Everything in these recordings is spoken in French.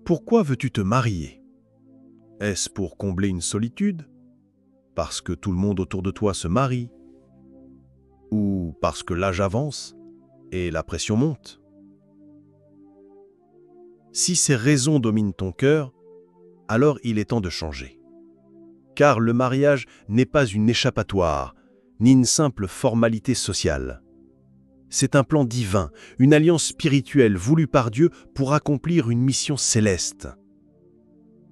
Pourquoi veux-tu te marier? Est-ce pour combler une solitude? Parce que tout le monde autour de toi se marie? Ou parce que l'âge avance et la pression monte? Si ces raisons dominent ton cœur, alors il est temps de changer. Car le mariage n'est pas une échappatoire, ni une simple formalité sociale. C'est un plan divin, une alliance spirituelle voulue par Dieu pour accomplir une mission céleste.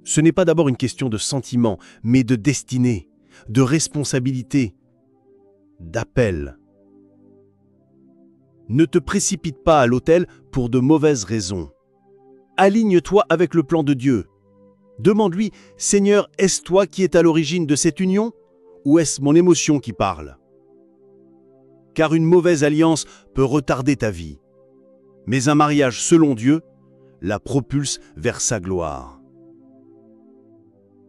Ce n'est pas d'abord une question de sentiment, mais de destinée, de responsabilité, d'appel. Ne te précipite pas à l'autel pour de mauvaises raisons. Aligne-toi avec le plan de Dieu. Demande-lui, « Seigneur, est-ce toi qui es à l'origine de cette union ou est-ce mon émotion qui parle ?» Car une mauvaise alliance peut retarder ta vie. Mais un mariage selon Dieu la propulse vers sa gloire.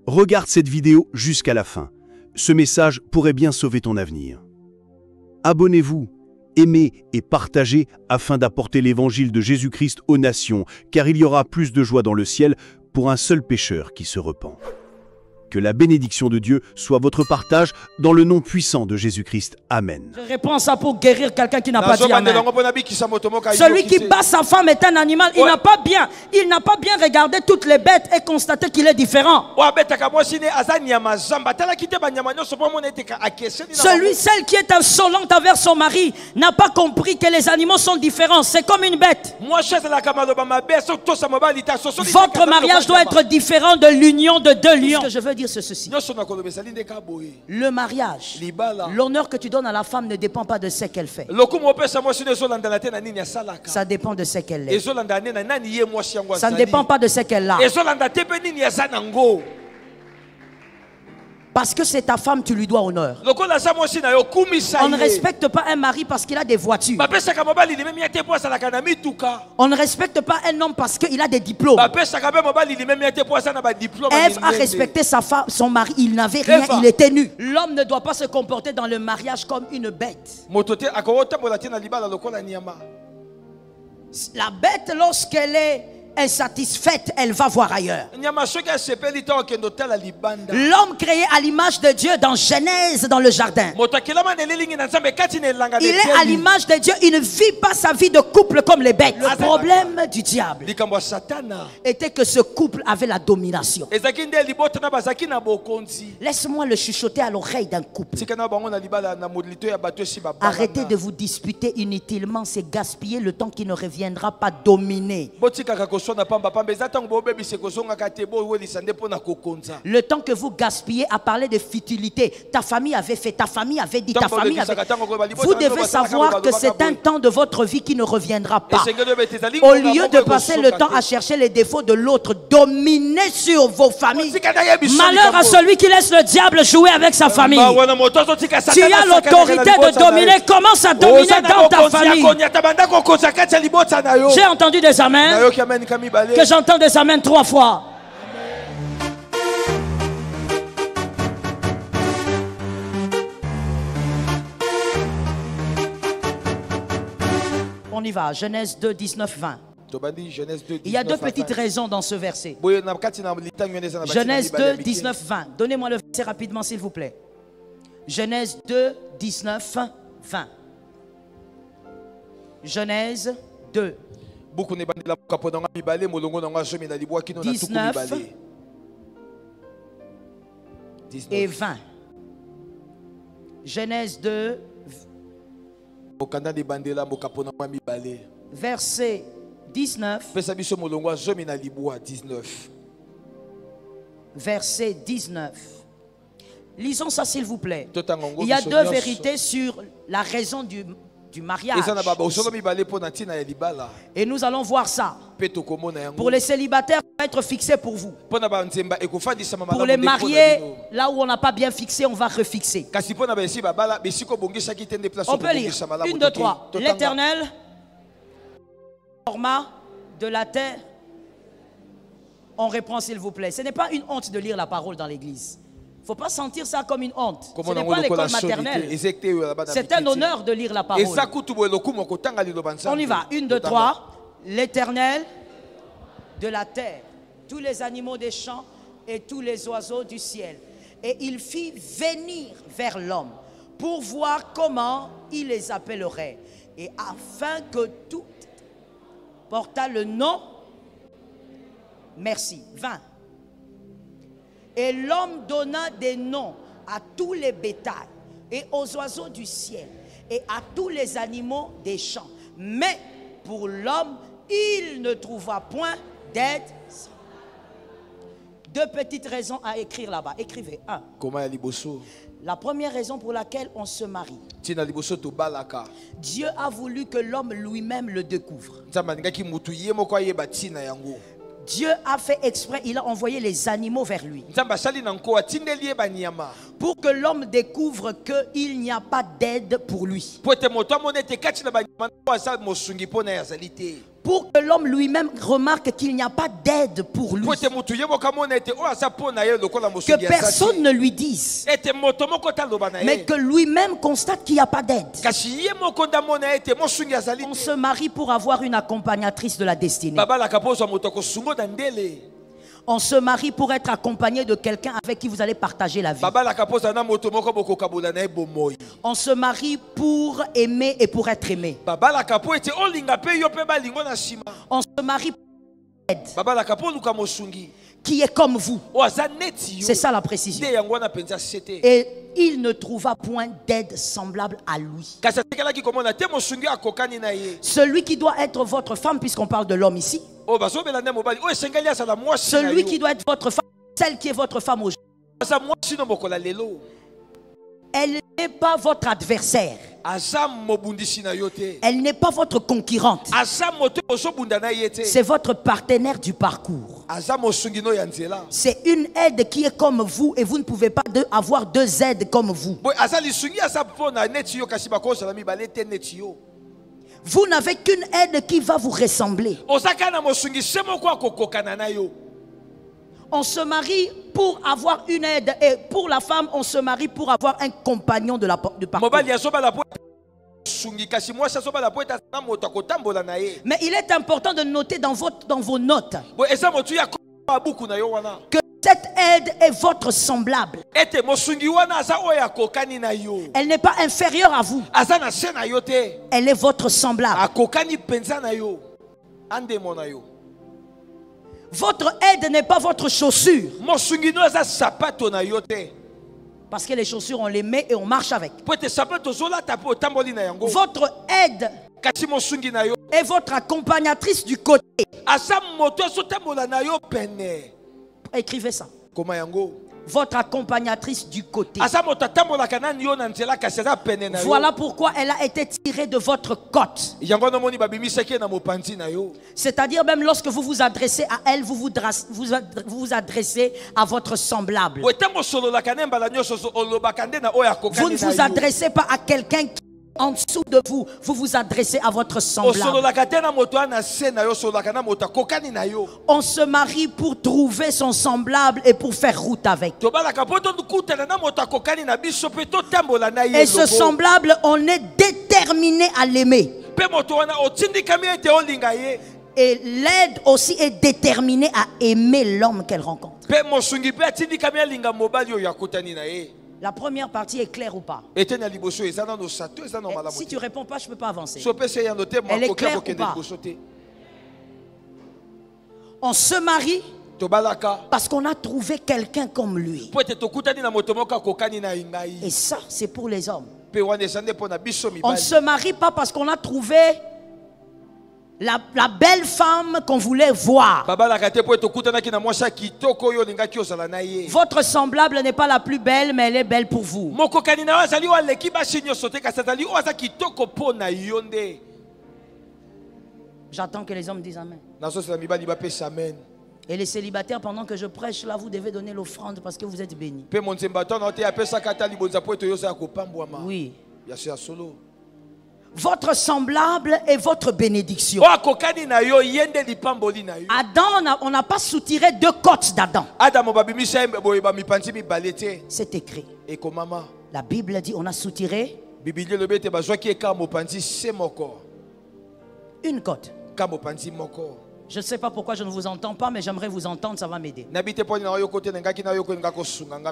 Regarde cette vidéo jusqu'à la fin. Ce message pourrait bien sauver ton avenir. Abonnez-vous, aimez et partagez afin d'apporter l'évangile de Jésus-Christ aux nations, car il y aura plus de joie dans le ciel pour un seul pécheur qui se repent. Que la bénédiction de Dieu soit votre partage dans le nom puissant de Jésus-Christ. Amen. Je réponds à ça pour guérir quelqu'un qui n'a pas dit amen. Celui qui bat sa femme est un animal. Il n'a pas bien regardé toutes les bêtes et constaté qu'il est différent. Celle qui est insolente envers son mari n'a pas compris que les animaux sont différents. C'est comme une bête. Votre mariage doit être différent de l'union de deux lions. Je veux dire ceci. Le mariage, l'honneur que tu donnes à la femme ne dépend pas de ce qu'elle fait. Ça dépend de ce qu'elle est. Ça ne dépend pas de ce qu'elle a. Parce que c'est ta femme, tu lui dois honneur. On ne respecte pas un mari parce qu'il a des voitures. On ne respecte pas un homme parce qu'il a des diplômes. Ève a respecté sa femme, son mari, il n'avait rien, il était nu. L'homme ne doit pas se comporter dans le mariage comme une bête. La bête, lorsqu'elle est insatisfaite, elle va voir ailleurs. L'homme créé à l'image de Dieu dans Genèse, dans le jardin. Il est à l'image de Dieu, il ne vit pas sa vie de couple comme les bêtes. Le problème du diable était que ce couple avait la domination. Laisse-moi le chuchoter à l'oreille d'un couple. Arrêtez de vous disputer inutilement, c'est gaspiller le temps qui ne reviendra pas dominer. Le temps que vous gaspillez à parler de futilité, ta famille avait fait, ta famille avait dit, ta famille avait... Vous devez savoir que c'est un temps de votre vie qui ne reviendra pas. Au lieu de passer le temps à chercher les défauts de l'autre, dominez sur vos familles. Malheur à celui qui laisse le diable jouer avec sa famille. Tu as l'autorité de dominer, commence à dominer dans ta famille. J'ai entendu des amens. Que j'entends des amens 3 fois. On y va. Genèse 2, 19, 20. Il y a 2 petites raisons dans ce verset. Genèse 2, 19, 20. Donnez-moi le verset rapidement, s'il vous plaît. Genèse 2, 19, 20. Genèse 2. 19 et 20. Genèse 2, verset 19. Verset 19. Lisons ça s'il vous plaît. Il y a 2 vérités sur la raison du mariage. Et nous allons voir ça. Pour les célibataires, ça va être fixé pour vous. Pour les mariés, là où on n'a pas bien fixé, on va refixer. On peut lire. 1, 2, 3. L'Éternel, format de la terre. On reprend s'il vous plaît. Ce n'est pas une honte de lire la parole dans l'église. Il ne faut pas sentir ça comme une honte. Ce n'est pas l'école maternelle. C'est un honneur de lire la parole. On y va. 1, 2, 3. L'Éternel de la terre tous les animaux des champs et tous les oiseaux du ciel. Et il fit venir vers l'homme pour voir comment il les appellerait. Et afin que tout portât le nom. Merci. 20. Et l'homme donna des noms à tous les bétails et aux oiseaux du ciel et à tous les animaux des champs. Mais pour l'homme, il ne trouva point d'aide. Deux petites raisons à écrire là-bas. Écrivez. 1. La première raison pour laquelle on se marie. Dieu a voulu que l'homme lui-même le découvre. Dieu a fait exprès, il a envoyé les animaux vers lui. Pour que l'homme découvre qu'il n'y a pas d'aide pour lui. Pour que l'homme lui-même remarque qu'il n'y a pas d'aide pour lui. Que personne ne lui dise. Mais que lui-même constate qu'il n'y a pas d'aide. On se marie pour avoir une accompagnatrice de la destinée. On se marie pour être accompagné de quelqu'un avec qui vous allez partager la vie. On se marie pour aimer et pour être aimé. On se marie pour être qui est comme vous. C'est ça la précision. Et il ne trouva point d'aide semblable à lui. Celui qui doit être votre femme, puisqu'on parle de l'homme ici. Celui qui doit être votre femme, celle qui est votre femme aujourd'hui. Elle n'est pas votre adversaire. Elle n'est pas votre concurrente. C'est votre partenaire du parcours. C'est une aide qui est comme vous et vous ne pouvez pas avoir deux aides comme vous. Vous n'avez qu'une aide qui va vous ressembler. On se marie pour avoir une aide. Et pour la femme, on se marie pour avoir un compagnon de parcours. Mais il est important de noter dans vos notes que cette aide est votre semblable. Elle n'est pas inférieure à vous. Elle est votre semblable. Votre aide n'est pas votre chaussure. Parce que les chaussures, on les met et on marche avec. Votre aide est votre accompagnatrice du côté. Écrivez ça. Votre accompagnatrice du côté. Voilà pourquoi elle a été tirée de votre côte. C'est-à-dire même lorsque vous vous adressez à elle, vous vous adressez à votre semblable. Vous ne vous adressez pas à quelqu'un qui en dessous de vous, vous vous adressez à votre semblable. On se marie pour trouver son semblable et pour faire route avec. Et ce semblable, on est déterminé à l'aimer. Et l'aide aussi est déterminée à aimer l'homme qu'elle rencontre. La première partie est claire ou pas? Si tu ne réponds pas, je ne peux pas avancer. Elle est claire ou pas? On se marie parce qu'on a trouvé quelqu'un comme lui. Et ça, c'est pour les hommes. On ne se marie pas parce qu'on a trouvé la belle femme qu'on voulait voir. Votre semblable n'est pas la plus belle, mais elle est belle pour vous. J'attends que les hommes disent Amen. Et les célibataires, pendant que je prêche là, vous devez donner l'offrande parce que vous êtes bénis. Oui. Votre semblable est votre bénédiction. Adam, on n'a pas soutiré deux côtes d'Adam. C'est écrit. La Bible dit on a soutiré une côte. Je ne sais pas pourquoi je ne vous entends pas, mais j'aimerais vous entendre, ça va m'aider.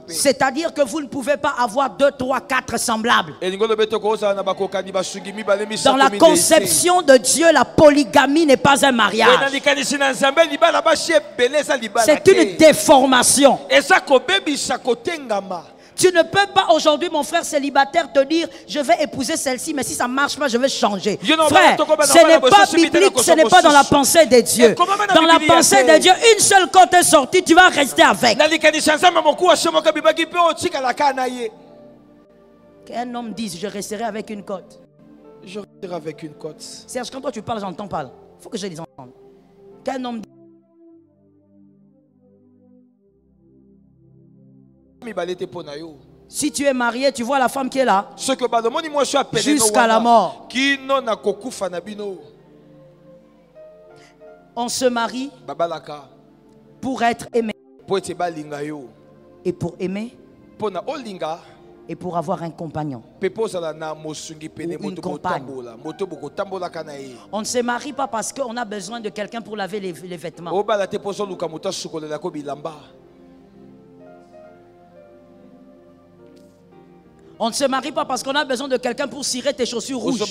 C'est-à-dire que vous ne pouvez pas avoir 2, 3, 4 semblables. Dans la conception de Dieu, la polygamie n'est pas un mariage. C'est une déformation. Tu ne peux pas aujourd'hui, mon frère célibataire, te dire je vais épouser celle-ci, mais si ça ne marche pas, je vais changer. Frère, ce n'est pas biblique, ce n'est pas dans la pensée de Dieu. Dans la pensée de Dieu, une seule côte est sortie, tu vas rester avec. Qu'un homme dise je resterai avec une côte. Je resterai avec une côte. Serge, quand toi tu parles, j'entends pas. Il faut que je les entende. Qu'un homme dise. Si tu es marié, tu vois la femme qui est là jusqu'à la mort. On se marie pour être aimé et pour aimer et pour avoir un compagnon ou une compagne. On ne se marie pas parce qu'on a besoin de quelqu'un pour laver les vêtements. On ne se marie pas parce qu'on a besoin de quelqu'un pour cirer tes chaussures rouges. Rouge.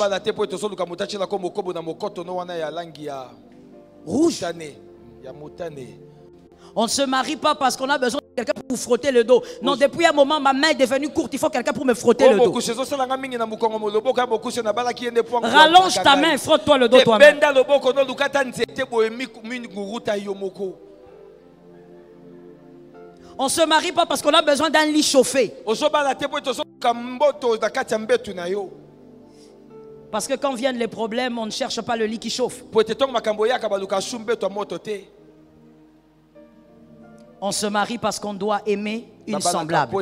On ne se marie pas parce qu'on a besoin de quelqu'un pour frotter le dos. Non, depuis un moment, ma main est devenue courte. Il faut quelqu'un pour me frotter le dos. Rallonge ta main, frotte-toi le dos toi-même. On ne se marie pas parce qu'on a besoin d'un lit chauffé. Parce que quand viennent les problèmes, on ne cherche pas le lit qui chauffe. On se marie parce qu'on doit aimer une semblable.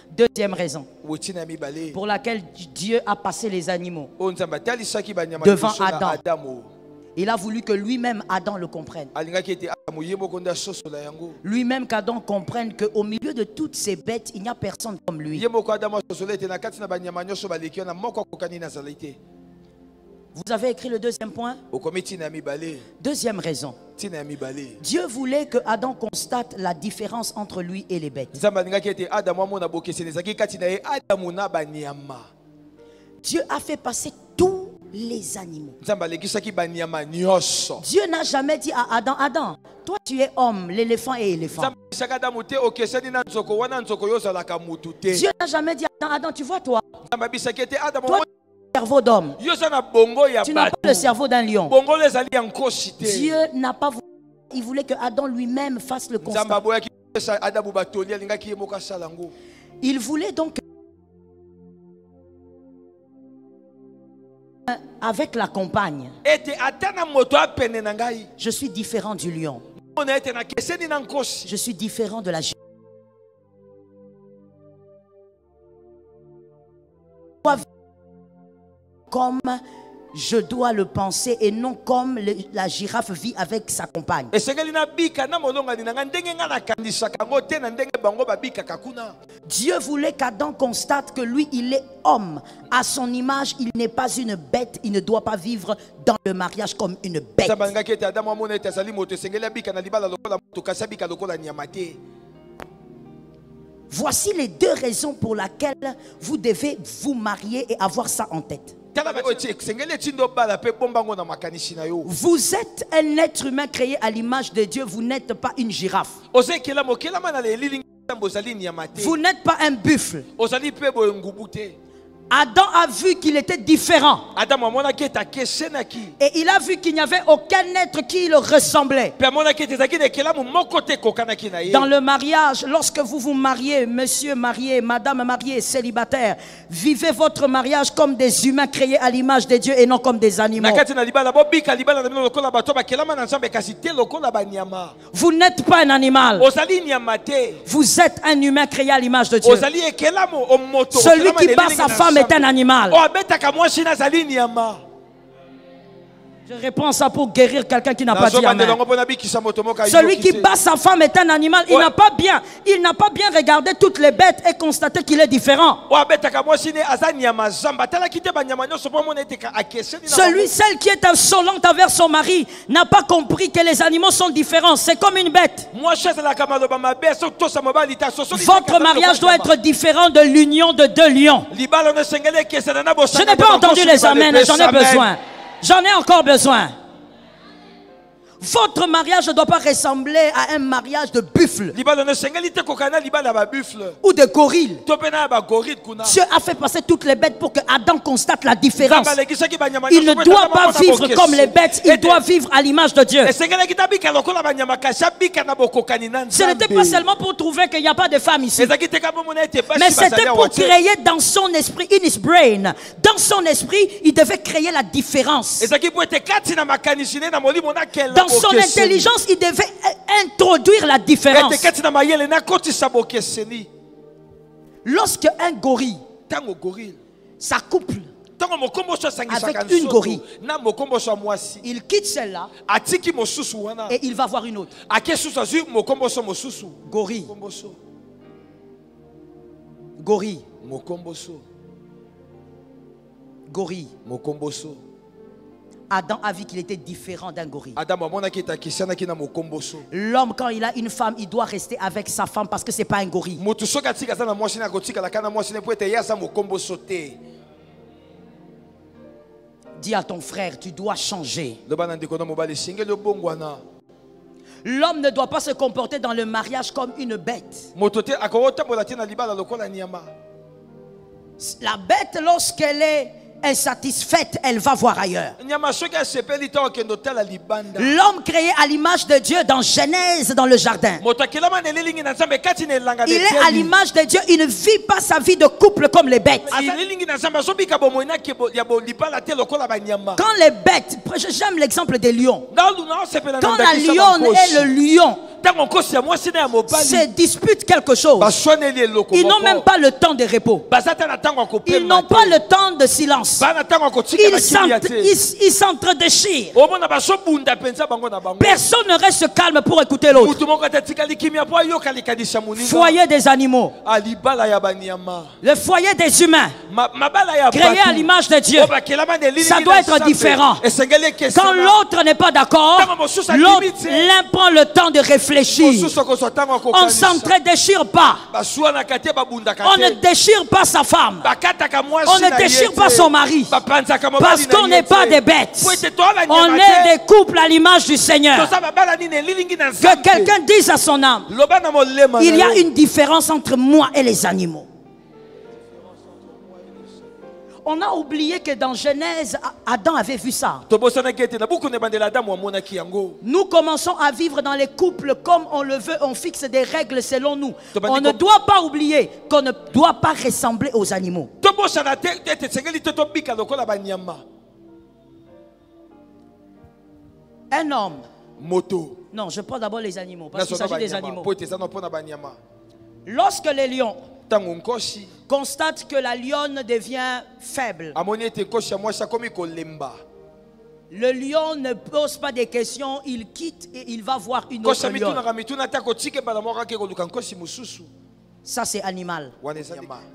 Deuxième raison pour laquelle Dieu a passé les animaux devant Adam. Il a voulu que lui-même, Adam, le comprenne. Lui-même, qu'Adam comprenne qu'au milieu de toutes ces bêtes, il n'y a personne comme lui. Vous avez écrit le deuxième point? Deuxième raison. Dieu voulait que Adam constate la différence entre lui et les bêtes. Dieu a fait passer tous les animaux. Dieu n'a jamais dit à Adam, Adam, toi tu es homme, l'éléphant est éléphant. Dieu n'a jamais dit à Adam, Adam, tu vois toi, toi tu as le cerveau d'homme. Tu n'as pas le cerveau d'un lion. Dieu n'a pas voulu, il voulait que Adam lui-même fasse le constat. Il voulait donc avec la compagne. Je suis différent du lion. Je suis différent de la girafe. Comme je dois le penser et non comme la girafe vit avec sa compagne. Dieu voulait qu'Adam constate que lui, il est homme. À son image, il n'est pas une bête. Il ne doit pas vivre dans le mariage comme une bête. Voici les deux raisons pour lesquelles vous devez vous marier et avoir ça en tête. Vous êtes un être humain créé à l'image de Dieu. Vous n'êtes pas une girafe. Vous n'êtes pas un buffle. Adam a vu qu'il était différent. Et il a vu qu'il n'y avait aucun être qui le ressemblait. Dans le mariage, lorsque vous vous mariez, monsieur marié, madame mariée, célibataire, vivez votre mariage comme des humains créés à l'image de Dieu et non comme des animaux. Vous n'êtes pas un animal. Vous êtes un humain créé à l'image de Dieu. Celui qui bat sa femme est un animal. Je réponds ça pour guérir quelqu'un qui n'a pas dit amen. Celui qui bat sa femme est un animal. Il n'a pas bien regardé toutes les bêtes et constaté qu'il est différent. Celle qui est insolente envers son mari n'a pas compris que les animaux sont différents. C'est comme une bête. Votre mariage doit être différent de l'union de deux lions. Je n'ai pas entendu les amens, j'en ai besoin. J'en ai encore besoin. Votre mariage ne doit pas ressembler à un mariage de buffle ou de gorille. Dieu a fait passer toutes les bêtes pour que Adam constate la différence. Il ne doit pas vivre comme les bêtes, il doit vivre à l'image de Dieu. Ce n'était pas seulement pour trouver qu'il n'y a pas de femme ici, mais c'était pour créer dans son esprit, in his brain, dans son esprit, il devait créer la différence. Dans son intelligence, il devait introduire la différence. Lorsque un gorille s'accouple avec une gorille, il quitte celle-là et il va voir une autre. Gorille. Gorille. Gorille. Adam a vu qu'il était différent d'un gorille. L'homme, quand il a une femme, il doit rester avec sa femme parce que ce n'est pas un gorille. Dis à ton frère, tu dois changer. L'homme ne doit pas se comporter dans le mariage comme une bête. La bête, lorsqu'elle est insatisfaite, elle va voir ailleurs. L'homme créé à l'image de Dieu dans Genèse, dans le jardin. Il est à l'image de Dieu, il ne vit pas sa vie de couple comme les bêtes. Quand les bêtes, j'aime l'exemple des lions. Quand la lionne et le lion se disputent quelque chose, ils n'ont même pas le temps de repos. Ils n'ont pas le temps de silence. Ils s'entre-déchirent. Personne ne reste calme pour écouter l'autre. Foyer des animaux. Le foyer des humains, créé à l'image de Dieu, ça doit être différent. Quand l'autre n'est pas d'accord, l'un prend le temps de réfléchir. On ne s'entre-déchire pas. On ne déchire pas sa femme. On ne déchire pas son mari. Parce qu'on n'est pas des bêtes. On est des couples à l'image du Seigneur. Que quelqu'un dise à son âme, il y a une différence entre moi et les animaux. On a oublié que dans Genèse, Adam avait vu ça. Nous commençons à vivre dans les couples comme on le veut, on fixe des règles selon nous. On ne doit pas oublier qu'on ne doit pas ressembler aux animaux. Un homme. Non, je prends d'abord les animaux, parce qu'il s'agit des animaux. Lorsque les lions constate que la lionne devient faible, le lion ne pose pas des questions, il quitte et il va voir une autre lionne. Ça c'est animal.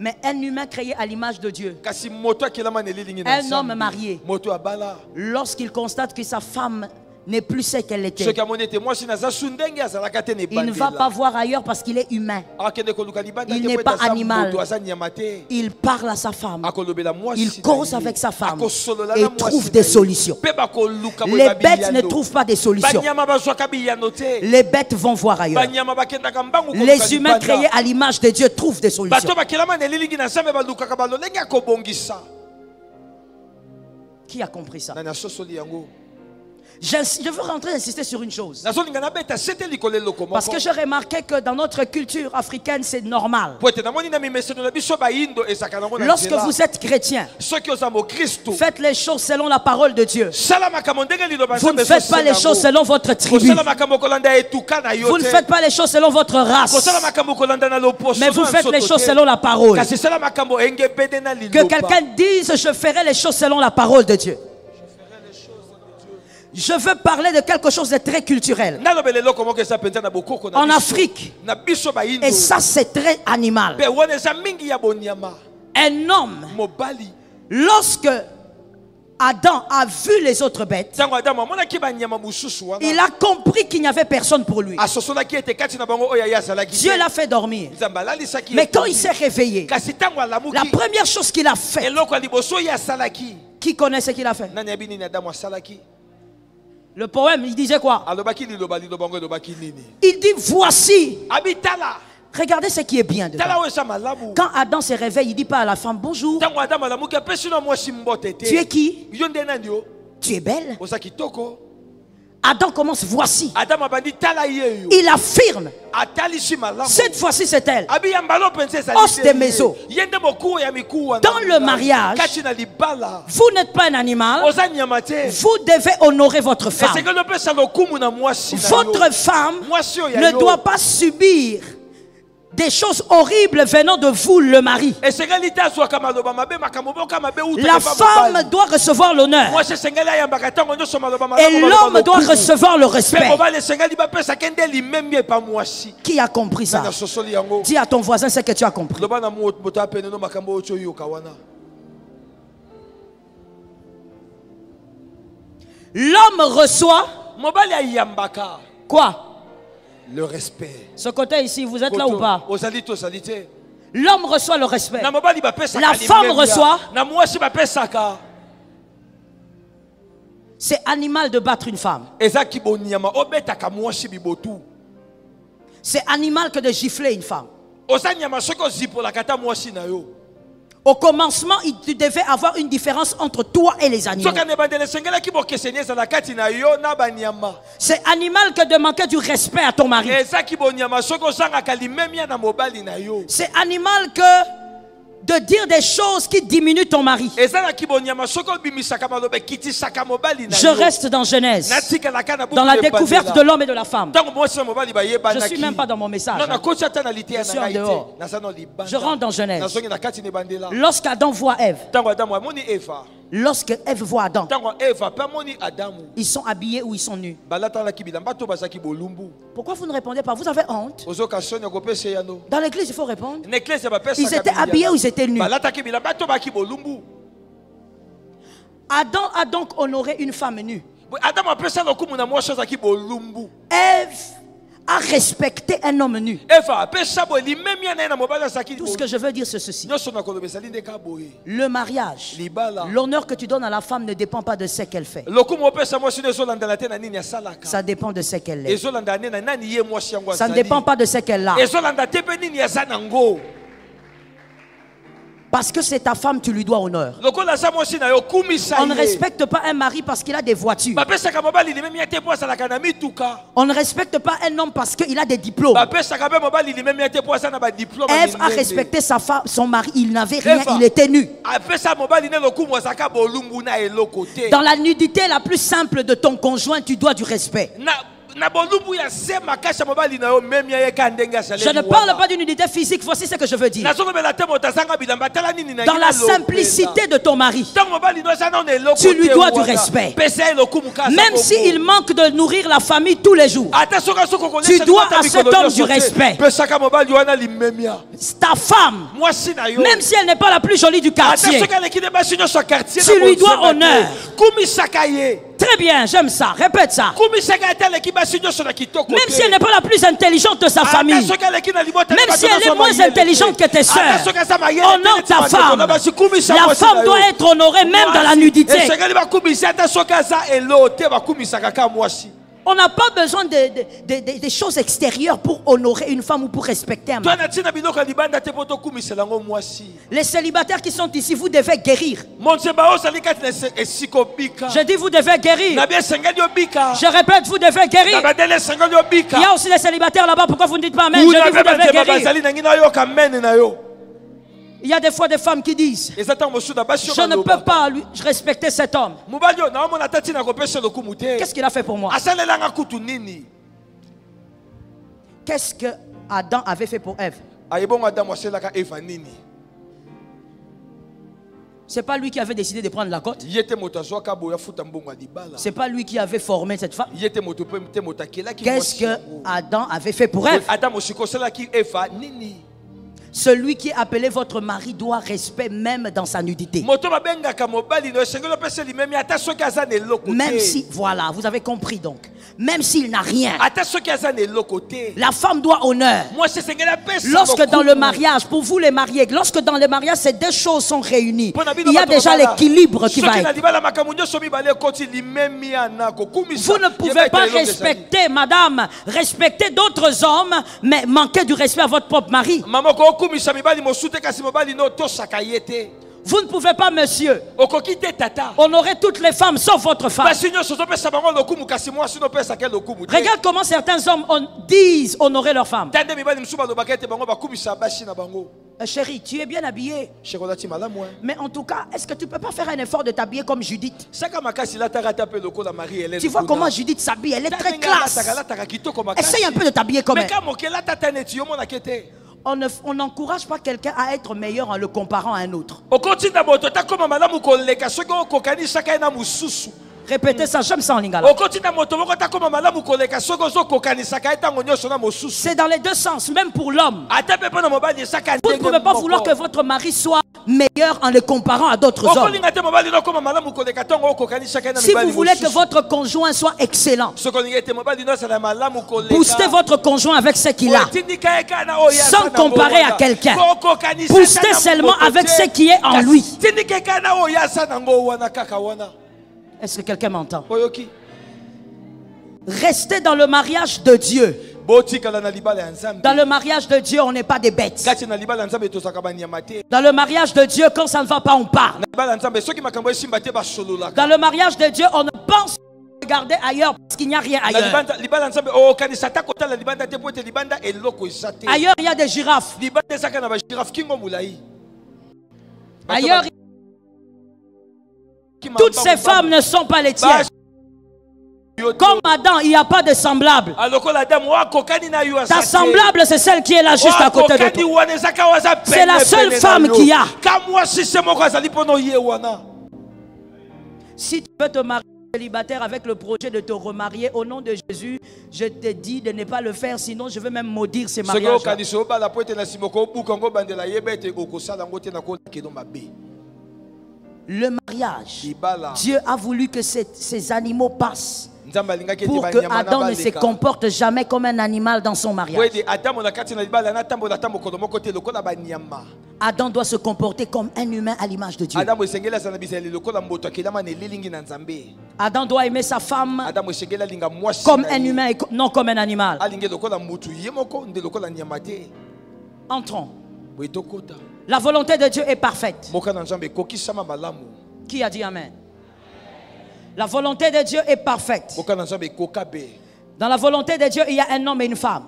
Mais un humain créé à l'image de Dieu, un homme marié, lorsqu'il constate que sa femme n'est plus ce qu'elle était, il ne va pas voir ailleurs parce qu'il est humain. Il n'est pas animal. Il parle à sa femme, il cause avec sa femme et trouve des solutions. Les bêtes ne trouvent pas des solutions. Les bêtes vont voir ailleurs. Les humains créés à l'image de Dieu trouvent des solutions. Qui a compris ça? Je veux rentrer et insister sur une chose. Parce que j'ai remarqué que dans notre culture africaine, c'est normal. Lorsque vous êtes chrétien, faites les choses selon la parole de Dieu. Vous ne faites pas les choses selon votre tribu. Vous ne faites pas les choses selon votre race. Mais vous faites les choses selon la parole. Que quelqu'un dise, je ferai les choses selon la parole de Dieu. Je veux parler de quelque chose de très culturel. En Afrique. Et ça, c'est très animal. Un homme, lorsque Adam a vu les autres bêtes, il a compris qu'il n'y avait personne pour lui. Dieu l'a fait dormir. Mais quand il s'est réveillé, la première chose qu'il a fait, qui connaît ce qu'il a fait? Le poème, il disait quoi? Il dit voici. Regardez ce qui est bien dedans. Quand Adam se réveille, il dit pas à la femme bonjour. Tu es qui? Tu es belle. Adam commence voici. Il affirme. Cette fois-ci c'est elle. Os de maison. Dans le mariage, vous n'êtes pas un animal. Vous devez honorer votre femme. Votre femme ne doit pas subir des choses horribles venant de vous, le mari. La femme doit recevoir l'honneur. Et l'homme doit recevoir le respect. Qui a compris ça? Dis à ton voisin ce que tu as compris. L'homme reçoit quoi? Le respect. Ce côté ici, vous êtes là ou pas? L'homme reçoit le respect. La femme reçoit. C'est animal de battre une femme. C'est animal que de gifler une femme. Au commencement, tu devais avoir une différence entre toi et les animaux. C'est animal que de manquer du respect à ton mari. C'est animal que de dire des choses qui diminuent ton mari. Je reste dans Genèse, dans la découverte de l'homme et de la femme. Je ne suis même pas dans mon message. Je suis en dehors. Je rentre dans Genèse. Lorsqu'Adam voit Ève, lorsque Ève voit Adam, ils sont habillés ou ils sont nus? Pourquoi vous ne répondez pas? Vous avez honte? Dans l'église, il faut répondre. Ils étaient habillés ou ils étaient nus? Adam a donc honoré une femme nue. Ève a respecté un homme nu. Tout ce que je veux dire, c'est ceci. Le mariage, l'honneur que tu donnes à la femme ne dépend pas de ce qu'elle fait. Ça dépend de ce qu'elle est. Ça ne dépend pas de ce qu'elle a. Parce que c'est ta femme, tu lui dois honneur. On ne respecte pas un mari parce qu'il a des voitures. On ne respecte pas un homme parce qu'il a des diplômes. Ève a respecté sa femme, son mari, il n'avait rien, il était nu. Dans la nudité la plus simple de ton conjoint, tu dois du respect. Je ne parle pas d'une nudité physique, voici ce que je veux dire. Dans la simplicité de ton mari, tu lui dois du respect. Même s'il manque de nourrir la famille tous les jours, tu dois à cet homme du respect. Ta femme, même si elle n'est pas la plus jolie du quartier, tu lui dois honneur. Très bien, j'aime ça. Répète ça. Même si elle n'est pas la plus intelligente de sa famille, même si elle est moins intelligente que tes soeurs, honore ta femme. La femme doit être honorée même dans la nudité. On n'a pas besoin des choses extérieures pour honorer une femme ou pour respecter un mari. Les célibataires qui sont ici, vous devez guérir. Je dis vous devez guérir. Je répète, vous devez guérir. Il y a aussi les célibataires là-bas, pourquoi vous ne dites pas amen? Je dis vous devez guérir. Il y a des fois des femmes qui disent je ne peux pas respecter cet homme. Qu'est-ce qu'il a fait pour moi? Qu'est-ce que Adam avait fait pour Ève? C'est pas lui qui avait décidé de prendre la côte. C'est pas lui qui avait formé cette femme. Qu'est-ce que Adam avait fait pour elle? Celui qui est appelé votre mari doit respect même dans sa nudité. Même si, voilà, vous avez compris donc. Même s'il n'a rien, la femme doit honneur. Lorsque dans le mariage, pour vous les mariés, lorsque dans le mariage ces deux choses sont réunies, il y a déjà l'équilibre qui va être. Vous ne pouvez pas respecter, madame, respecter d'autres hommes, mais manquer du respect à votre propre mari. Vous ne pouvez pas, monsieur, honorer toutes les femmes sauf votre femme. Regarde comment certains hommes disent honorer leur femme. Chérie, tu es bien habillée. Mais en tout cas, est-ce que tu ne peux pas faire un effort de t'habiller comme Judith? Tu vois comment Judith s'habille? Elle est très classe. Essaye un peu de t'habiller comme elle. On n'encourage pas quelqu'un à être meilleur en le comparant à un autre. Répétez ça, j'aime ça en lingala. C'est dans les deux sens, même pour l'homme. Vous ne pouvez pas vouloir que votre mari soit meilleur en le comparant à d'autres hommes. Si vous voulez que votre conjoint soit excellent, boostez votre conjoint avec ce qu'il a, sans comparer à quelqu'un. Boostez seulement avec ce qui est en lui. Est-ce que quelqu'un m'entend? Restez dans le mariage de Dieu. Dans le mariage de Dieu, on n'est pas des bêtes. Dans le mariage de Dieu, quand ça ne va pas, on parle. Dans le mariage de Dieu, on ne pense pas regarder ailleurs parce qu'il n'y a rien ailleurs. Ailleurs, il y a des girafes. Ailleurs, toutes ces femmes ne sont pas les tiennes. Comme Adam, il n'y a pas de semblable. Ta semblable, c'est celle qui est là juste à côté de toi. C'est la seule femme qu'il y a. Si tu veux te marier célibataire avec le projet de te remarier, au nom de Jésus, je te dis de ne pas le faire, sinon je vais même maudire ces mariages. Le mariage, Dieu a voulu que ces animaux passent pour que Adam ne se comporte jamais comme un animal dans son mariage. Adam doit se comporter comme un humain à l'image de Dieu. Adam doit aimer sa femme comme un humain et non comme un animal. Entrons. La volonté de Dieu est parfaite. Qui a dit Amen? La volonté de Dieu est parfaite. Dans la volonté de Dieu, il y a un homme et une femme.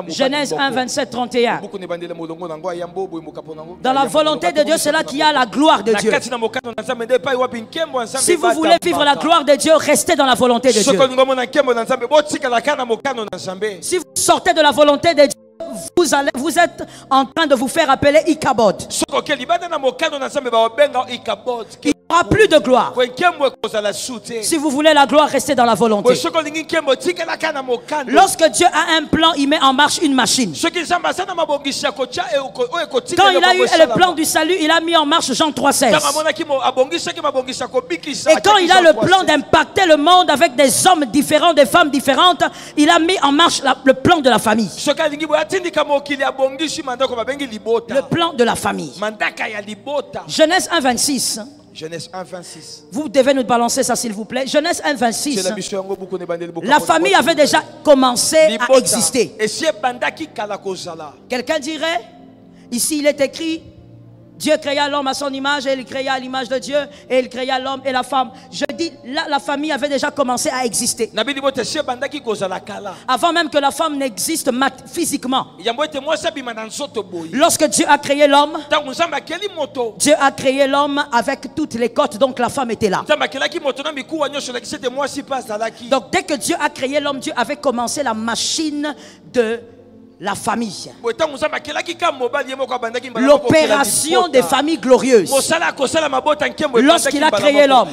Genèse 1, 27, 31. Dans la volonté de Dieu, c'est là qu'il y a la gloire de Dieu. Si vous voulez vivre la gloire de Dieu, restez dans la volonté de Dieu. Si vous sortez de la volonté de Dieu, vous êtes en train de vous faire appeler Ichabod. Il n'y aura plus de gloire. Si vous voulez la gloire, restez dans la volonté. Lorsque Dieu a un plan, il met en marche une machine. Quand il a eu le plan du salut, il a mis en marche Jean 3,16. Et quand il a le plan d'impacter le monde avec des hommes différents, des femmes différentes, il a mis en marche le plan de la famille. Le plan de la famille. Genèse 1, 26. Genèse 1, 26. Vous devez nous balancer ça s'il vous plaît. Genèse 1, 26. La famille avait déjà commencé à exister. Quelqu'un dirait, ici il est écrit, Dieu créa l'homme à son image et il créa à l'image de Dieu et il créa l'homme et la femme. Je dis, là, la famille avait déjà commencé à exister. Avant même que la femme n'existe physiquement. Lorsque Dieu a créé l'homme, Dieu a créé l'homme avec toutes les côtes, donc la femme était là. Donc dès que Dieu a créé l'homme, Dieu avait commencé la machine de la famille. L'opération des familles glorieuses. Lorsqu'il a créé l'homme.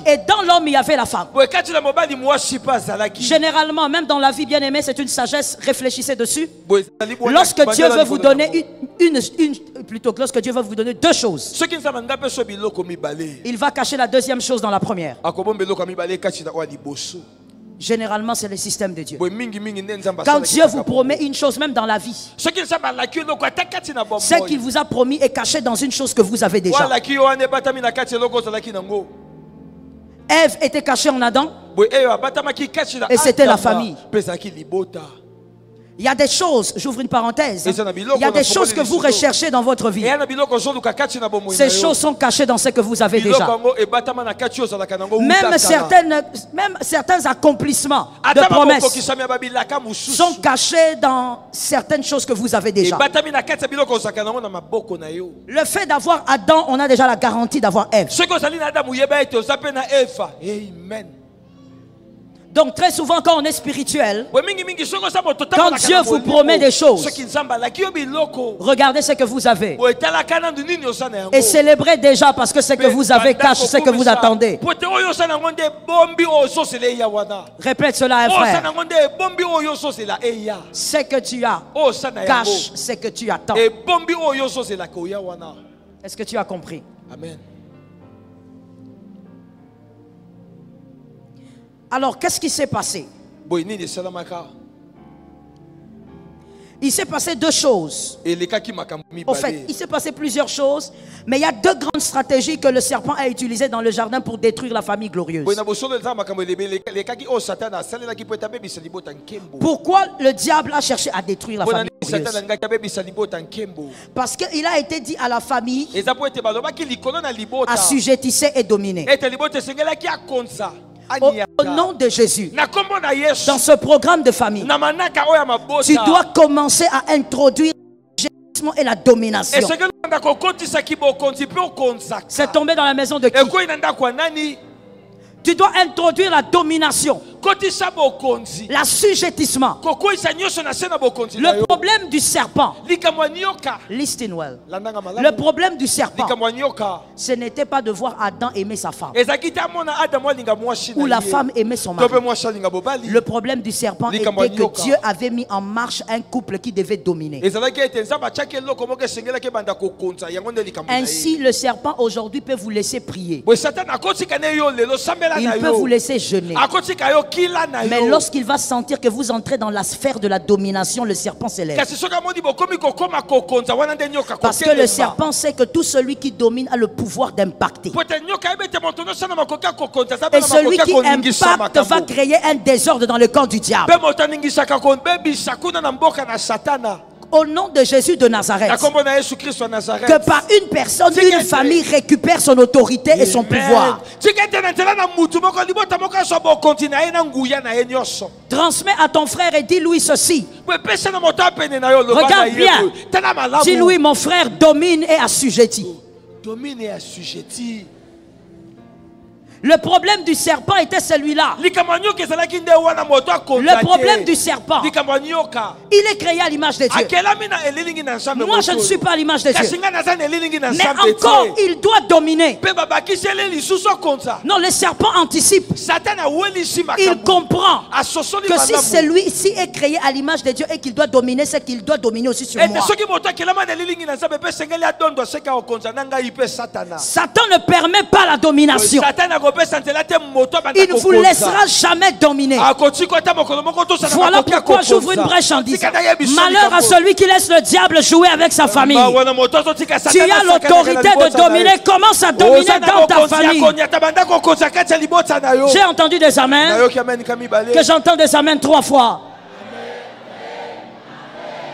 Et dans l'homme, il y avait la femme. Généralement, même dans la vie, bien aimée, c'est une sagesse. Réfléchissez dessus. Lorsque Dieu veut vous donner lorsque Dieu veut vous donner deux choses, il va cacher la deuxième chose dans la première. Généralement, c'est le système de Dieu. Quand Dieu vous promet une chose, même dans la vie, ce qu'il vous a promis est caché dans une chose que vous avez déjà. Ève était cachée en Adam et c'était la famille. Il y a des choses, j'ouvre une parenthèse, il y a des choses que vous recherchez dans votre vie. Ces choses sont cachées dans ce que vous avez déjà. Même certains accomplissements de promesses sont cachés dans certaines choses que vous avez déjà. Le fait d'avoir Adam, on a déjà la garantie d'avoir Ève. Amen. Donc très souvent quand on est spirituel, quand Dieu vous promet des choses, regardez ce que vous avez et célébrez déjà, parce que ce que vous avez cache ce que vous attendez. Répète cela, un frère. Ce que tu as cache ce que tu attends. Est-ce que tu as compris? Amen. Alors, qu'est-ce qui s'est passé? Il s'est passé deux choses. En fait, il s'est passé plusieurs choses, mais il y a deux grandes stratégies que le serpent a utilisées dans le jardin pour détruire la famille glorieuse. Pourquoi le diable a cherché à détruire la famille glorieuse? Parce qu'il a été dit à la famille, assujettissez et dominez. Au nom de Jésus, dans ce programme de famille, tu dois commencer à introduire le et la domination. C'est tombé dans la maison de qui? Tu dois introduire la domination, l'assujettissement. Le problème du serpent, listen well. Le problème du serpent, ce n'était pas de voir Adam aimer sa femme ou la femme aimer son mari. Le problème du serpent était que Dieu avait mis en marche un couple qui devait dominer. Ainsi, le serpent aujourd'hui peut vous laisser prier. Il peut vous laisser jeûner. Mais lorsqu'il va sentir que vous entrez dans la sphère de la domination, le serpent s'élève. Parce que le serpent sait que tout celui qui domine a le pouvoir d'impacter. Et celui qui impacte va créer un désordre dans le corps du diable. Au nom de Jésus de Nazareth, que par une personne, une famille récupère son autorité et son pouvoir. Transmets à ton frère et dis-lui ceci. Regarde bien. Dis-lui, mon frère domine et assujetti. Domine et assujetti. Le problème du serpent était celui-là. Le problème du serpent, il est créé à l'image de Dieu. Moi, je ne suis pas à l'image de Dieu. Mais encore, il doit dominer. Non, le serpent anticipe. Il comprend que si celui-ci est créé à l'image de Dieu et qu'il doit dominer, c'est qu'il doit dominer aussi sur moi. Satan ne permet pas la domination. Il ne vous laissera jamais dominer. Voilà pourquoi j'ouvre une brèche en disant: malheur à celui qui laisse le diable jouer avec sa famille. Tu as l'autorité de dominer. Commence à dominer dans ta famille. J'ai entendu des amens. Que j'entends des amens 3 fois.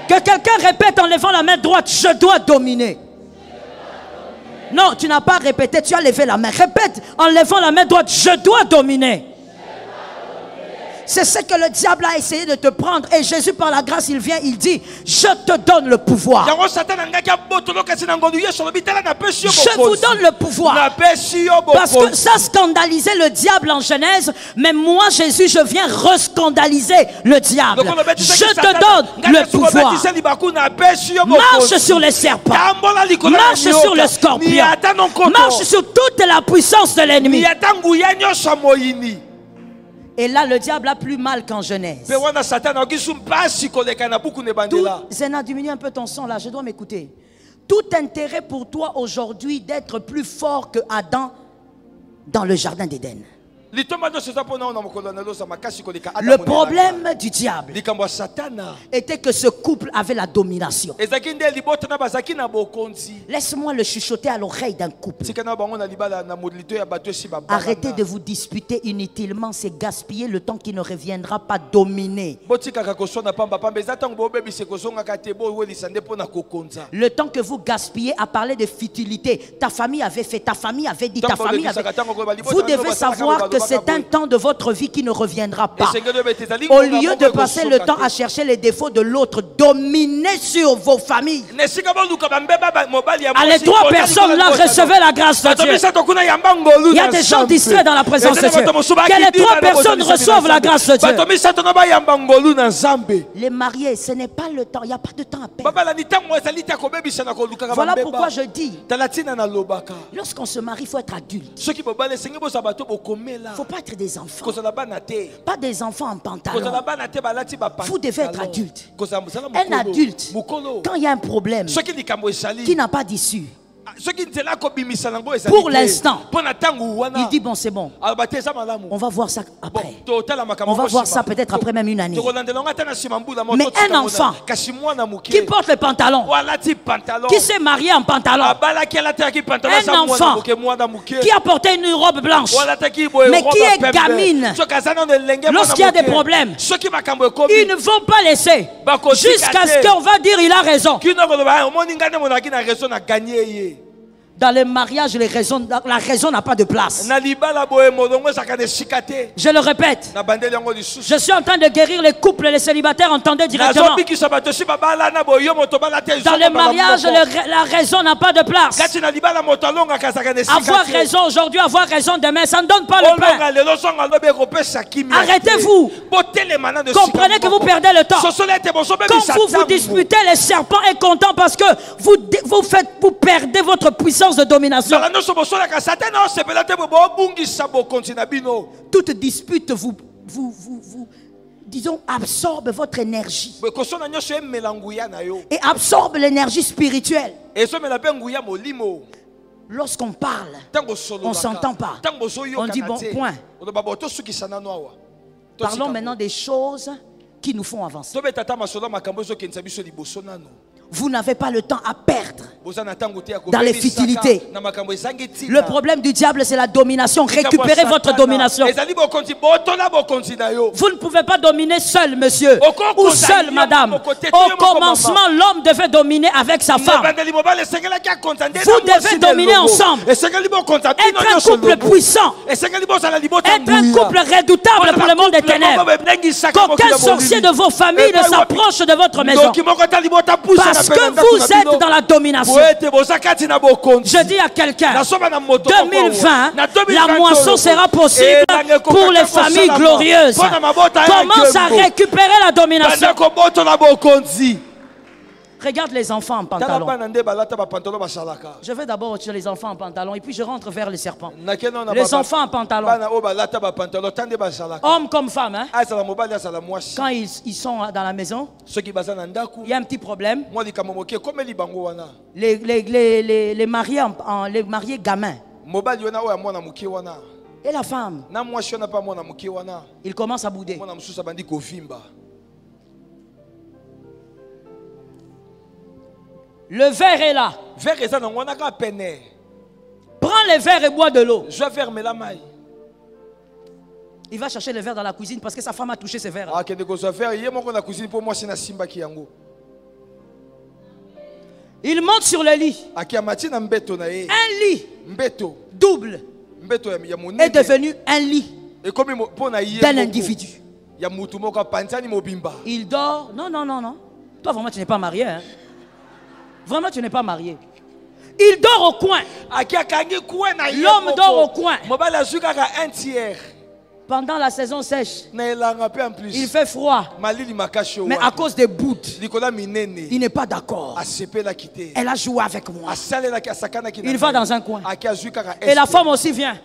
Que quelqu'un répète en levant la main droite: je dois dominer. Non, tu n'as pas répété, tu as levé la main. Répète en levant la main droite: je dois dominer. C'est ce que le diable a essayé de te prendre. Et Jésus, par la grâce, il vient, il dit, je te donne le pouvoir. Je vous donne le pouvoir. Parce que ça scandalisait le diable en Genèse. Mais moi, Jésus, je viens rescandaliser le diable. Je te donne le pouvoir. Marche sur les serpents. Marche sur le scorpion. Marche sur toute la puissance de l'ennemi. Et là, le diable a plus mal qu'en Genèse. Zéna, diminue un peu ton son là, je dois m'écouter. Tout intérêt pour toi aujourd'hui d'être plus fort que Adam dans le jardin d'Éden. Le problème du diable était que ce couple avait la domination. Laisse-moi le chuchoter à l'oreille d'un couple. Arrêtez de vous disputer inutilement, c'est gaspiller le temps qui ne reviendra pas dominer. Le temps que vous gaspillez à parler de futilité, ta famille avait fait, ta famille avait dit, ta famille avait... Vous devez savoir que c'est un temps de votre vie qui ne reviendra pas. Au lieu de passer le temps à chercher les défauts de l'autre, dominez sur vos familles. Allez, 3 personnes là, recevez la grâce de Dieu. Il y a des gens distraits dans la présence de Dieu. Que les 3 personnes reçoivent la grâce de Dieu. Les mariés, ce n'est pas le temps. Il n'y a pas de temps à perdre. Voilà pourquoi je dis, lorsqu'on se marie, il faut être adulte. Il ne faut pas être des enfants. Pas des enfants en pantalon. Vous devez être adulte. Un adulte, quand il y a un problème qui n'a pas d'issue, pour l'instant, il dit bon, c'est bon. On va voir ça après. On va voir ça peut-être après même une année. Mais un enfant qui porte le pantalon, qui s'est marié en pantalon, un enfant qui a porté une robe blanche, mais qui est gamine, lorsqu'il y a des problèmes, ils ne vont pas laisser jusqu'à ce qu'on va dire il a raison. Dans les mariages, la raison n'a pas de place. Je le répète. Je suis en train de guérir les couples et les célibataires, entendez directement. Dans les mariages, la raison n'a pas de place. Avoir raison aujourd'hui, avoir raison demain, ça ne donne pas le pain. Arrêtez-vous. Comprenez que vous perdez le temps. Quand vous vous disputez, les serpents est content parce que vous perdez votre puissance de domination. Toute dispute disons, absorbe votre énergie et absorbe l'énergie spirituelle. Lorsqu'on parle, on ne s'entend pas. On dit bon, point. Parlons maintenant des choses qui nous font avancer. Vous n'avez pas le temps à perdre dans les futilités. Le problème du diable, c'est la domination. Récupérez votre domination. Vous ne pouvez pas dominer seul, monsieur, ou seule, madame. Au commencement, l'homme devait dominer avec sa femme. Vous devez dominer ensemble. Être un couple puissant. Être un couple redoutable pour le monde des ténèbres. Qu'aucun sorcier de vos familles ne s'approche de votre maison. Parce que vous êtes dans la domination. Je dis à quelqu'un, 2020, la moisson sera possible pour les familles glorieuses. Commence à récupérer la domination. Regarde les enfants en pantalon. Je vais d'abord tirer les enfants en pantalon et puis je rentre vers les serpents. Les enfants en pantalon. Hommes comme femmes, hein? Quand ils sont dans la maison, il y a un petit problème. Les mariés gamins. Et la femme, il commence à bouder. Le verre est là. Prends les verres et bois de l'eau. Il va chercher le verre dans la cuisine parce que sa femme a touché ses verres. Il monte sur le lit. Un lit double est devenu un lit d'un individu. Il dort. Non, non, non, non. Toi, vraiment, tu n'es pas marié. Hein? Vraiment, tu n'es pas marié. Il dort au coin. L'homme dort au coin. Pendant la saison sèche, il fait froid. Mais à cause des bouttes, il n'est pas d'accord. Elle a joué avec moi. Il va dans un coin. Et la femme aussi vient.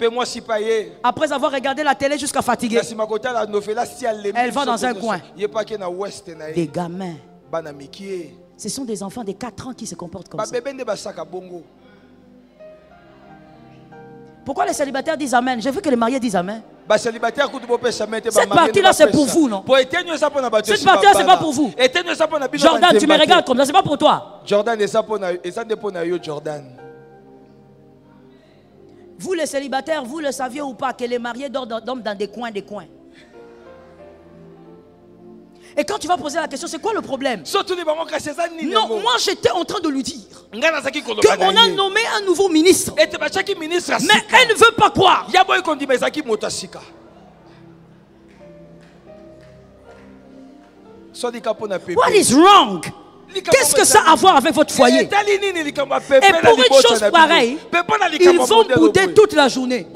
Après avoir regardé la télé jusqu'à fatiguer, elle va dans un coin. Des gamins. Ce sont des enfants de 4 ans qui se comportent comme ça. Pourquoi les célibataires disent Amen? J'ai vu que les mariés disent Amen. Cette partie-là, c'est pour vous, non? Cette partie-là, c'est pas pour vous. Jordan, tu me regardes comme ça, c'est pas pour toi. Vous, les célibataires, vous le saviez ou pas que les mariés dorment dans des coins, Et quand tu vas poser la question, c'est quoi le problème? Non, moi j'étais en train de lui dire qu'on a nommé un nouveau ministre. Mais elle ne veut pas croire. What is wrong? Qu'est-ce que ça a à voir avec votre foyer? Et pour une chose pareille, ils vont bouder toute la journée.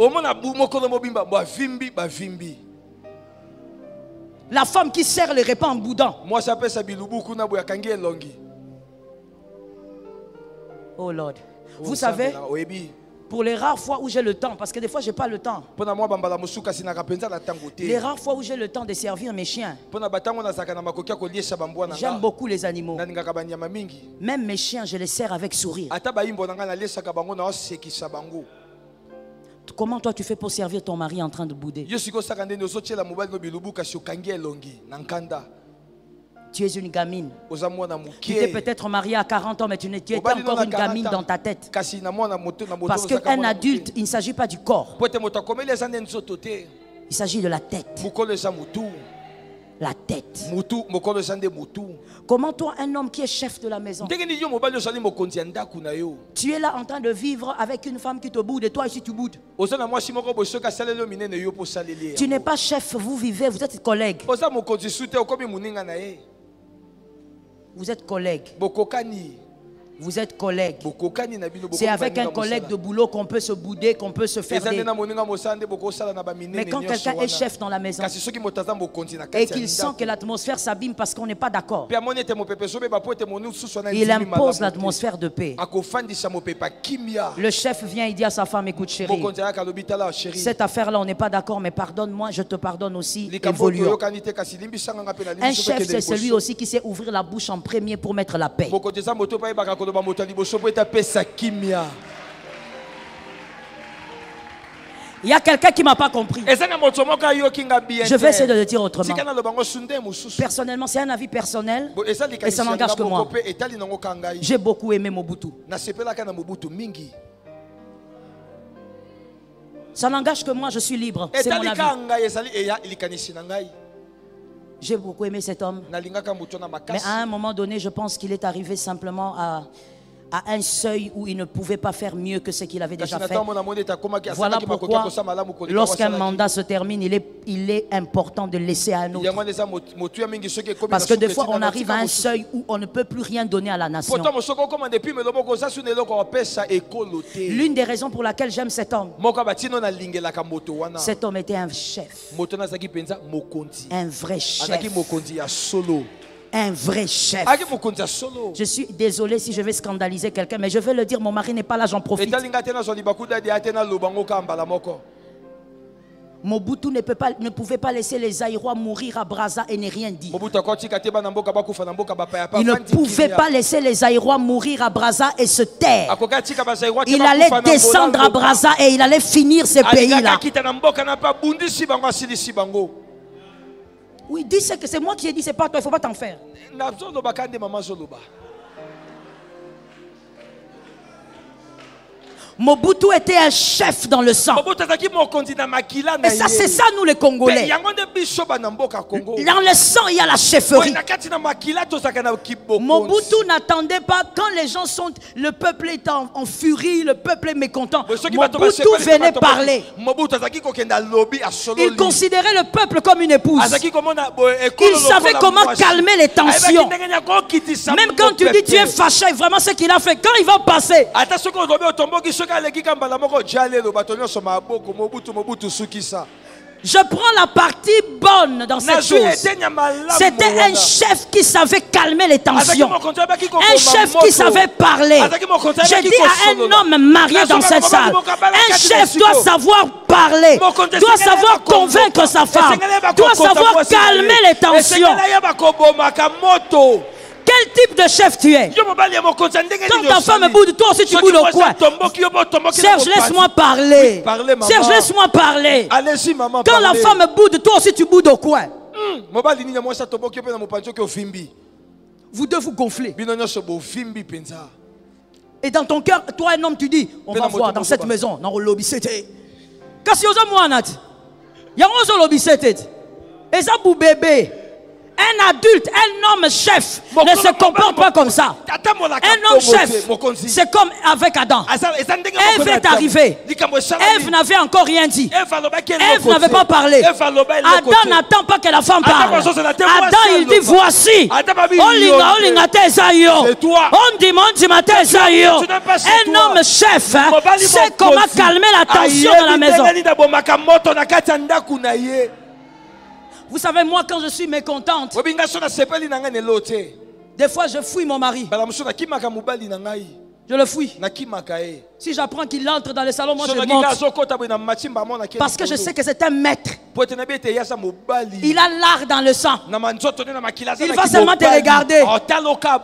La femme qui sert les repas en boudant. Oh Lord. Vous savez, pour les rares fois où j'ai le temps, parce que des fois j'ai pas le temps. Les rares fois où j'ai le temps de servir mes chiens. J'aime beaucoup les animaux. Même mes chiens, je les sers avec sourire. Comment toi tu fais pour servir ton mari en train de bouder? Tu es une gamine. Tu t'es peut-être mariée à 40 ans, mais tu étais encore une gamine dans ta tête. Parce qu'un adulte, il ne s'agit pas du corps. Il s'agit de la tête. La tête. Comment toi, un homme qui est chef de la maison, tu es là en train de vivre avec une femme qui te boude et toi ici tu boudes. Tu n'es pas chef, vous vivez, vous êtes collègues. Vous êtes collègues. Vous êtes collègues. C'est avec un collègue de boulot qu'on peut se bouder, qu'on peut se faire des... Mais quand quelqu'un est chef dans la maison et qu'il sent que l'atmosphère s'abîme parce qu'on n'est pas d'accord, il impose l'atmosphère de paix. Le chef vient et dit à sa femme, écoute chérie, cette affaire-là on n'est pas d'accord, mais pardonne-moi, je te pardonne aussi, évoluons. Un chef, c'est celui aussi qui sait ouvrir la bouche en premier pour mettre la paix. Il y a quelqu'un qui ne m'a pas compris. Je vais essayer de le dire autrement. Personnellement, c'est un avis personnel et ça n'engage que moi. J'ai beaucoup aimé Mobutu. Ça n'engage que moi, je suis libre. C'est mon avis. J'ai beaucoup aimé cet homme. Mais à un moment donné, je pense qu'il est arrivé simplement à un seuil où il ne pouvait pas faire mieux que ce qu'il avait déjà fait. Voilà pourquoi, lorsqu'un mandat se termine, il est important de laisser à un autre. Parce que des fois, on arrive à un seuil où on ne peut plus rien donner à la nation. L'une des raisons pour laquelle j'aime cet homme était un chef. Un vrai chef. Un vrai chef. Je suis désolé si je vais scandaliser quelqu'un, mais je vais le dire, mon mari n'est pas là, j'en profite. Mobutu ne pouvait pas laisser les Zaïrois mourir à Brazza et ne rien dire. Il ne pouvait pas laisser les Zaïrois mourir à Brazza et se taire. Il allait descendre à Brazza et il allait finir ces pays-là. Oui, dis que c'est moi qui ai dit, c'est pas toi, il ne faut pas t'en faire. Mobutu était un chef dans le sang. Et ça, c'est ça, nous les Congolais. Dans le sang, il y a la chefferie. Mobutu n'attendait pas quand les gens sont... Le peuple est en furie, le peuple est mécontent. Mobutu venait parler. Il considérait le peuple comme une épouse. Il savait comment calmer les tensions. Même quand tu dis tu es fâché, vraiment ce qu'il a fait, quand il va passer... Je prends la partie bonne dans cette chose. C'était un chef qui savait calmer les tensions. Un chef qui savait parler. Je dis à un homme marié dans cette salle, un chef doit savoir parler, doit savoir convaincre sa femme, doit savoir calmer les tensions. Quel type de chef tu es? Quand ta femme boude, toi aussi tu boudes au coin. Serge, laisse-moi parler. Serge, laisse-moi parler. Allez-y, maman. Quand la femme boude, toi aussi tu boudes au coin. Vous deux vous gonflez. Et dans ton cœur, toi un homme, tu dis, on va voir dans cette maison, dans le lobby c'était. Kasi oza mwana ti. Yango zo lobby c'était. Et ça pour bébé. Un adulte, un homme chef ne se comporte pas comme ça. Un homme chef, c'est comme avec Adam. Ève est arrivée. Ève n'avait encore rien dit. Ève n'avait pas parlé. Adam n'attend pas que la femme parle. Adam, il dit voici. Un homme chef sait comment calmer la tension dans la maison. Vous savez, moi, quand je suis mécontente, des fois, je fouille mon mari. Je le fouille. Si j'apprends qu'il entre dans le salon, moi, je monte. Parce que je sais que c'est un maître. Il a l'art dans le sang. Il va seulement te regarder.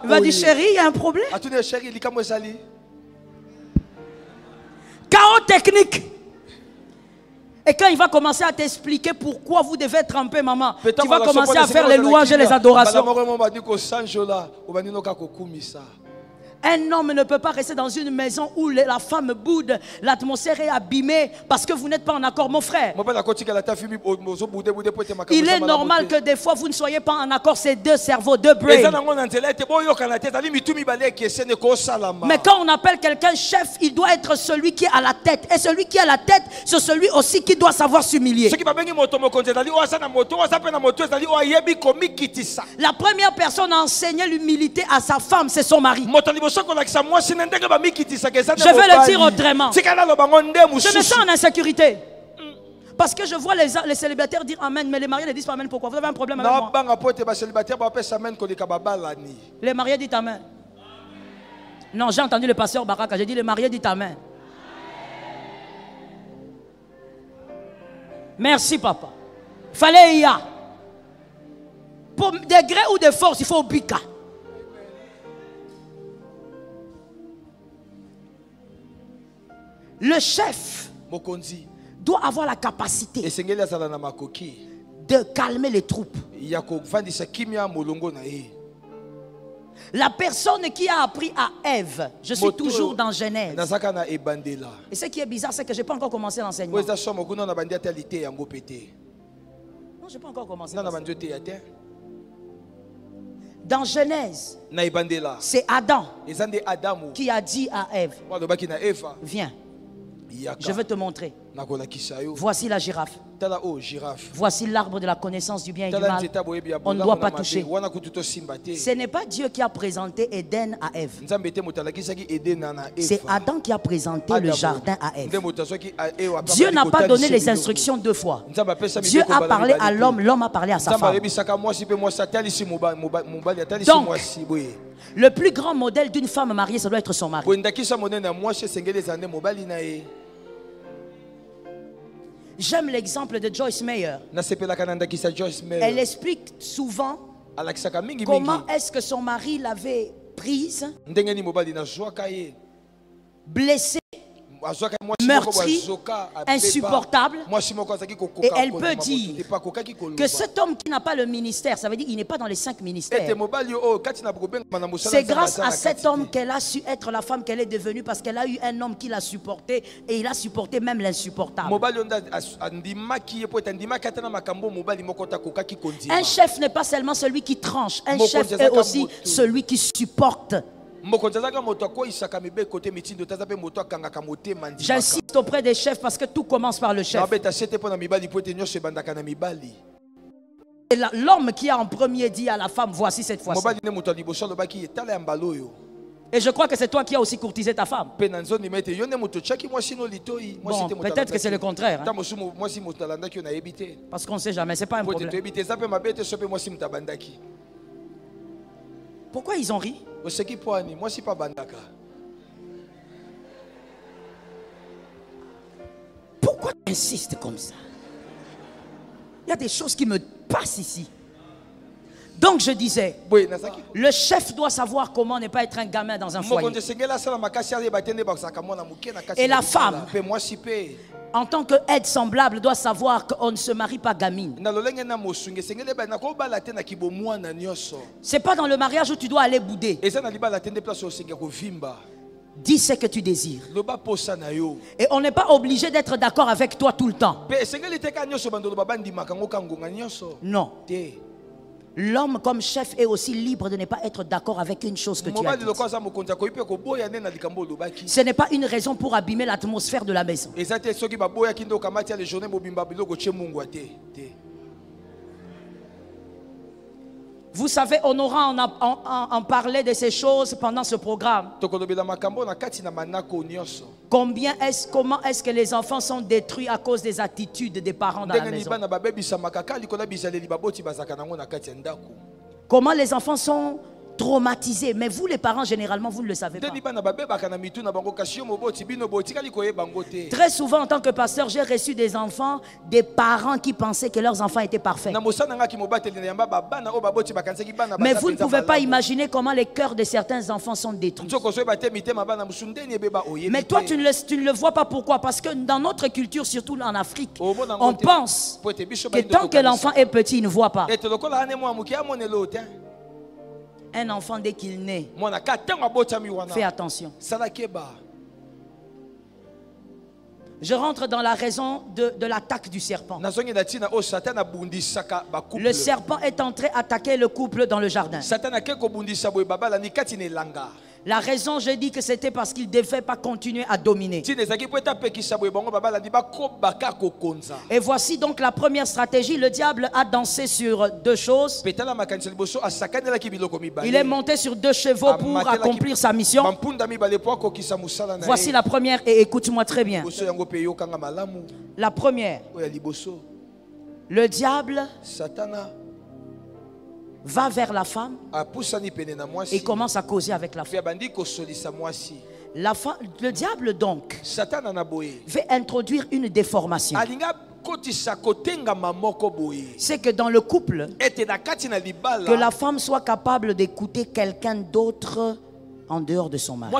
Il va dire, chérie, il y a un problème. Chaos technique. Et quand il va commencer à t'expliquer pourquoi vous devez tremper, maman, tu vas commencer à faire les louanges et les adorations. Un homme ne peut pas rester dans une maison où la femme boude, l'atmosphère est abîmée parce que vous n'êtes pas en accord, mon frère. Il est normal que des fois vous ne soyez pas en accord, c'est deux cerveaux, deux brains. Mais quand on appelle quelqu'un chef, il doit être celui qui est à la tête. Et celui qui est à la tête, c'est celui aussi qui doit savoir s'humilier. La première personne à enseigner l'humilité à sa femme, c'est son mari. Je vais le dire autrement. Je me sens en insécurité. Parce que je vois les célibataires dire Amen, mais les mariés ne disent pas Amen. Pourquoi? Vous avez un problème avec moi? Les mariés disent Amen. Non, j'ai entendu le pasteur Baraka. J'ai dit les mariés disent Amen. Merci, papa. Fallait y a. Pour degré ou de force, il faut bika. Le chef doit avoir la capacité de calmer les troupes. La personne qui a appris à Ève, je suis toujours dans Genèse. Et ce qui est bizarre, c'est que je n'ai pas encore commencé l'enseignement. Non, je n'ai pas encore commencé. Dans Genèse, c'est Adam qui a dit à Ève, viens. Je vais te montrer. Voici la girafe. Voici l'arbre de la connaissance du bien et du mal. On ne doit pas toucher. Ce n'est pas Dieu qui a présenté Éden à Ève. C'est Adam qui a présenté le jardin à Ève. Dieu n'a pas donné les instructions deux fois. Dieu a parlé à l'homme, l'homme a parlé à sa femme. Donc, le plus grand modèle d'une femme mariée, ça doit être son mari. J'aime l'exemple de Joyce Meyer. Elle explique souvent comment est-ce que son mari l'avait prise, blessée, meurtrie, insupportable. Et elle peut dire que cet homme qui n'a pas le ministère, ça veut dire qu'il n'est pas dans les 5 ministères. C'est grâce à cet homme qu'elle a su être la femme qu'elle est devenue, parce qu'elle a eu un homme qui l'a supporté et il a supporté même l'insupportable. Un chef n'est pas seulement celui qui tranche, un chef est aussi celui qui supporte. J'insiste auprès des chefs parce que tout commence par le chef. Et l'homme qui a en premier dit à la femme, voici cette fois-ci. Et je crois que c'est toi qui as aussi courtisé ta femme. Bon, peut-être que c'est le contraire. Hein? Parce qu'on ne sait jamais, c'est pas un problème. Pourquoi ils ont ri? Pourquoi tu insistes comme ça? Il y a des choses qui me passent ici. Donc je disais, le chef doit savoir comment ne pas être un gamin dans un foyer. Et la femme, en tant qu'aide semblable, doit savoir qu'on ne se marie pas gamine. C'est pas dans le mariage où tu dois aller bouder. Dis ce que tu désires. Et on n'est pas obligé d'être d'accord avec toi tout le temps. Non. L'homme comme chef est aussi libre de ne pas être d'accord avec une chose que tu as dit. Ce n'est pas une raison pour abîmer l'atmosphère de la maison. Vous savez, on aura en parler de ces choses pendant ce programme. Comment est-ce que les enfants sont détruits à cause des attitudes des parents dans la maison? Comment les enfants sont traumatisés? Mais vous les parents, généralement, vous ne le savez pas. Très souvent, en tant que pasteur, j'ai reçu des enfants, des parents qui pensaient que leurs enfants étaient parfaits. Mais vous ne pouvez pas imaginer comment les cœurs de certains enfants sont détruits. Mais toi, tu ne le vois pas. Pourquoi? Parce que dans notre culture, surtout en Afrique, on pense que tant que l'enfant est petit, il ne voit pas. Un enfant, dès qu'il naît, fais attention. Je rentre dans la raison de l'attaque du serpent. Le serpent est entré attaquer le couple dans le jardin. La raison, j'ai dit que c'était parce qu'il ne devait pas continuer à dominer. Et voici donc la première stratégie. Le diable a dansé sur 2 choses. Il est monté sur 2 chevaux pour accomplir sa mission. Voici la première et écoute-moi très bien. La première, le diable va vers la femme et commence à causer avec la femme. Le diable donc veut introduire une déformation. C'est que dans le couple, que la femme soit capable d'écouter quelqu'un d'autre en dehors de son mari.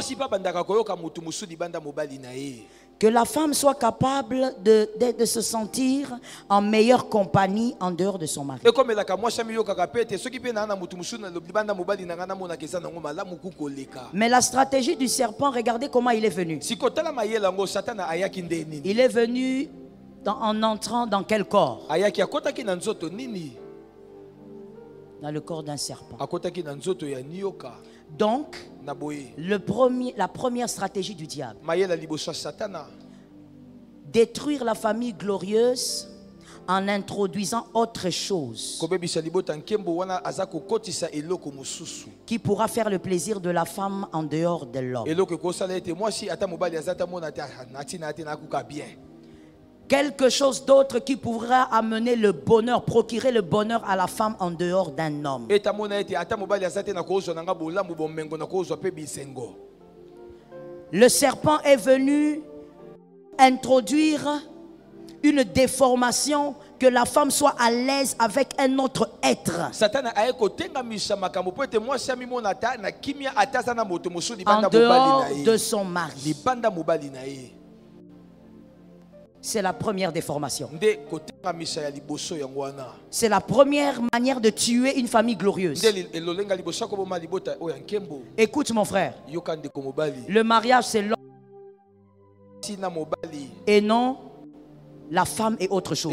Que la femme soit capable de se sentir en meilleure compagnie en dehors de son mari. Mais la stratégie du serpent, regardez comment il est venu. Il est venu en entrant dans quel corps? Dans le corps d'un serpent. Donc, la première stratégie du diable, détruire la famille glorieuse en introduisant autre chose qui pourra faire le plaisir de la femme en dehors de l'homme. Quelque chose d'autre qui pourra amener le bonheur, procurer le bonheur à la femme en dehors d'un homme. Le serpent est venu introduire une déformation, que la femme soit à l'aise avec un autre être en dehors de son mari. C'est la première déformation. C'est la première manière de tuer une famille glorieuse. Écoute mon frère. Le mariage c'est l'homme et non la femme est autre chose.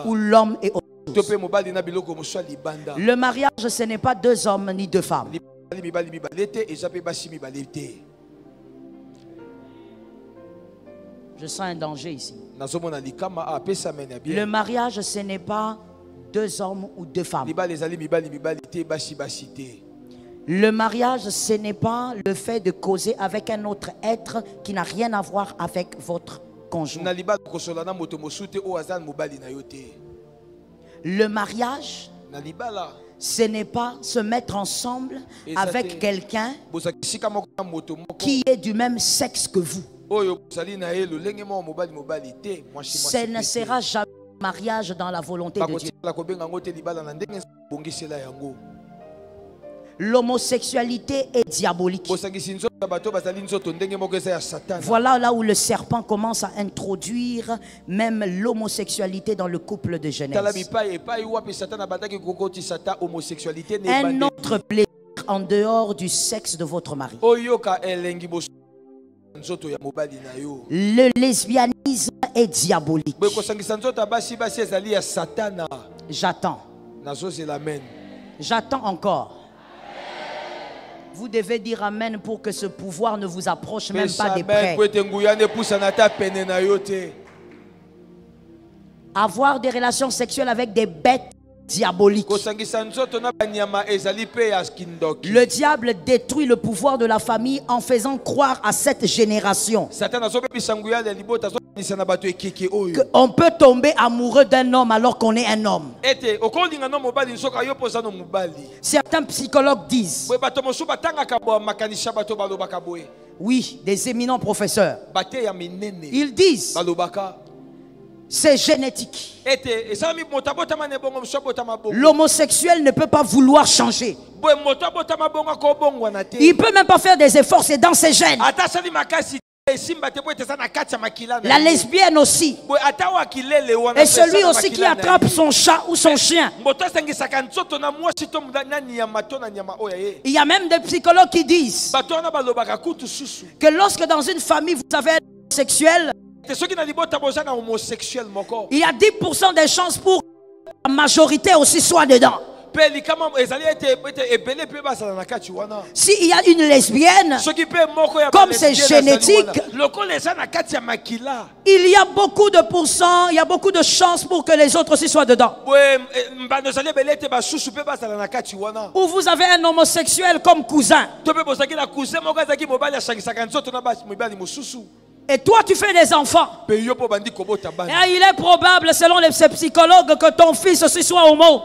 Ou l'homme est autre chose. Le mariage ce n'est pas deux hommes ni deux femmes. Je sens un danger ici. Le mariage, ce n'est pas deux hommes ou deux femmes. Le mariage, ce n'est pas le fait de causer avec un autre être qui n'a rien à voir avec votre conjoint. Le mariage, ce n'est pas se mettre ensemble avec quelqu'un qui est du même sexe que vous. Ce ne sera jamais un mariage dans la volonté de Dieu. L'homosexualité est diabolique. Voilà là où le serpent commence à introduire même l'homosexualité dans le couple de Genèse. Un autre plaisir en dehors du sexe de votre mari. Le lesbianisme est diabolique. J'attends. J'attends encore. Vous devez dire amen pour que ce pouvoir ne vous approche même pas des près. Avoir des relations sexuelles avec des bêtes diaboliques. Le diable détruit le pouvoir de la famille en faisant croire à cette génération qu'on peut tomber amoureux d'un homme alors qu'on est un homme. Certains psychologues disent, oui, des éminents professeurs, ils disent c'est génétique. L'homosexuel ne peut pas vouloir changer. Il ne peut même pas faire des efforts, c'est dans ses gènes. La lesbienne aussi. Et celui aussi qui attrape son chat ou son chien. Il y a même des psychologues qui disent que lorsque dans une famille vous avez un homosexuel, il y a 10% des chances pour que la majorité aussi soit dedans. S'il y a une lesbienne, comme c'est génétique, il y a beaucoup de pourcents, il y a beaucoup de chances pour que les autres aussi soient dedans. Ou vous avez un homosexuel comme cousin. Et toi tu fais des enfants. Et il est probable selon ces psychologues que ton fils aussi soit homo.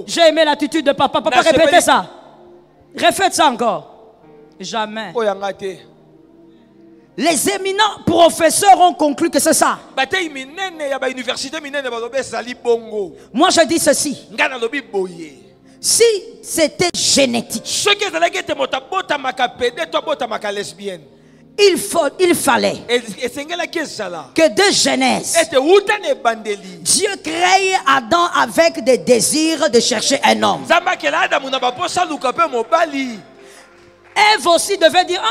J'ai aimé l'attitude de papa. Papa, répétez ça. Répète ça encore. Jamais. Les éminents professeurs ont conclu que c'est ça. Moi je dis ceci. Si c'était génétique, il fallait que de Genèse, Dieu crée Adam avec des désirs de chercher un homme. Ève aussi devait dire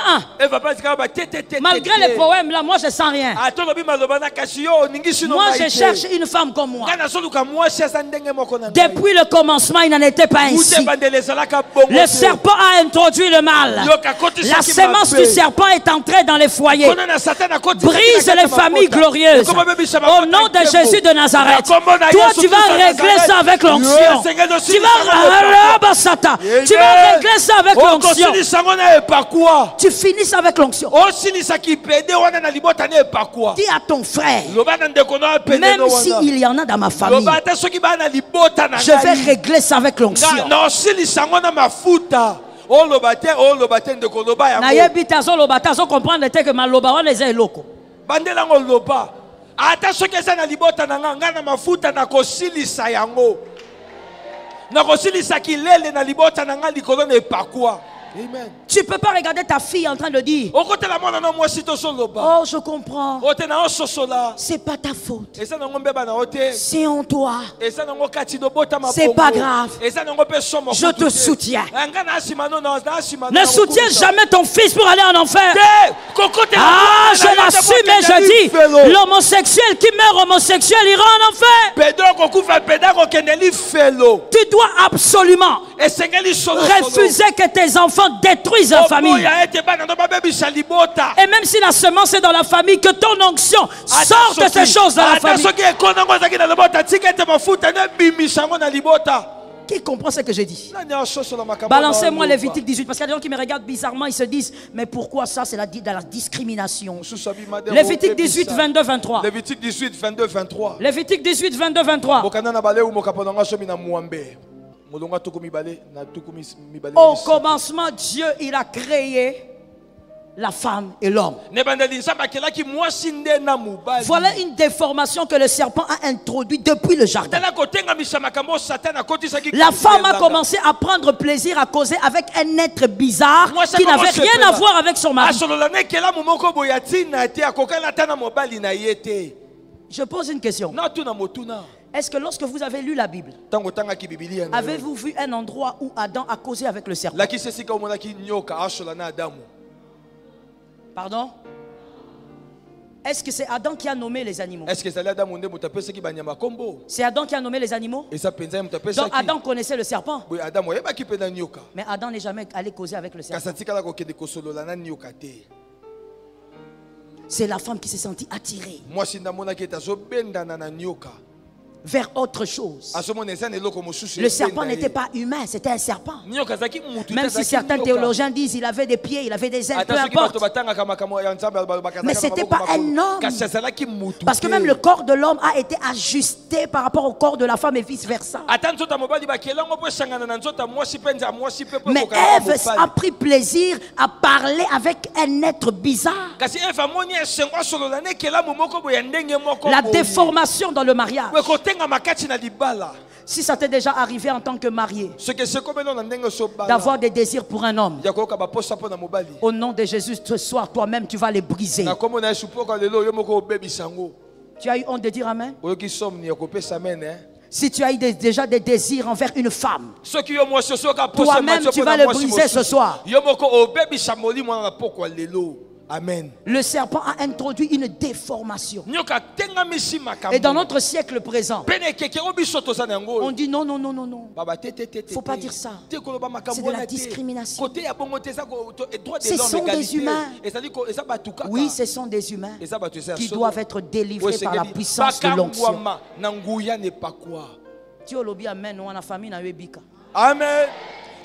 malgré les poèmes là, moi je sens rien. Moi je cherche une femme comme moi. Depuis le commencement il n'en était pas ainsi. Le serpent a introduit le mal. La sémence du serpent est entrée dans les foyers. Brise les familles glorieuses. Au nom de Jésus de Nazareth. Toi tu vas régler ça avec l'onction. Tu vas régler ça avec l'onction. Tu finis avec l'onction. Dis à ton frère, même s'il y en a dans ma famille, je vais régler ça avec l'onction. Amen. Tu ne peux pas regarder ta fille en train de dire oh, je comprends. C'est pas ta faute. C'est en toi. C'est pas grave. Je te soutiens. Ne soutiens jamais ton fils pour aller en enfer. Ah, je l'assume et je dis l'homosexuel qui meurt homosexuel ira en enfer. Tu dois absolument refuser que tes enfants détruisent la famille. Et même si la semence est dans la famille, que ton onction sorte de ces choses dans la famille. Qui comprend ce que j'ai dit? Balancez-moi Lévitique 18, parce qu'il y a des gens qui me regardent bizarrement, ils se disent mais pourquoi ça? C'est de la discrimination. Lévitique 18, 22, 23. Lévitique 18, 22, 23. Lévitique 18, 22, 23. Au commencement, Dieu, il a créé la femme et l'homme. Voilà une déformation que le serpent a introduite depuis le jardin. La femme a commencé à prendre plaisir à causer avec un être bizarre qui n'avait rien à voir avec son mari. Je pose une question. Est-ce que lorsque vous avez lu la Bible, avez-vous vu un endroit où Adam a causé avec le serpent? Pardon? Est-ce que c'est Adam qui a nommé les animaux? C'est Adam qui a nommé les animaux? Donc Adam connaissait le serpent. Mais Adam n'est jamais allé causer avec le serpent. C'est la femme qui s'est sentie attirée vers autre chose. Le serpent n'était pas humain, c'était un serpent. Même si certains théologiens disent qu'il avait des pieds, il avait des ailes, peu importe. Mais ce n'était pas un homme. Parce que même le corps de l'homme a été ajusté par rapport au corps de la femme et vice versa. Mais Ève a pris plaisir à parler avec un être bizarre. La déformation dans le mariage. Si ça t'est déjà arrivé en tant que marié d'avoir des désirs pour un homme, au nom de Jésus, ce soir, toi-même, tu vas les briser. Tu as eu honte de dire amen? Si tu as eu déjà des désirs envers une femme, toi-même, tu vas le briser ce soir. Amen. Le serpent a introduit une déformation. Et dans notre siècle présent, on dit non, non, non, non, non. Faut pas dire ça. C'est de la discrimination. Ce sont des humains. Oui, ce sont des humains qui doivent être délivrés par la puissance de l'onction. Amen.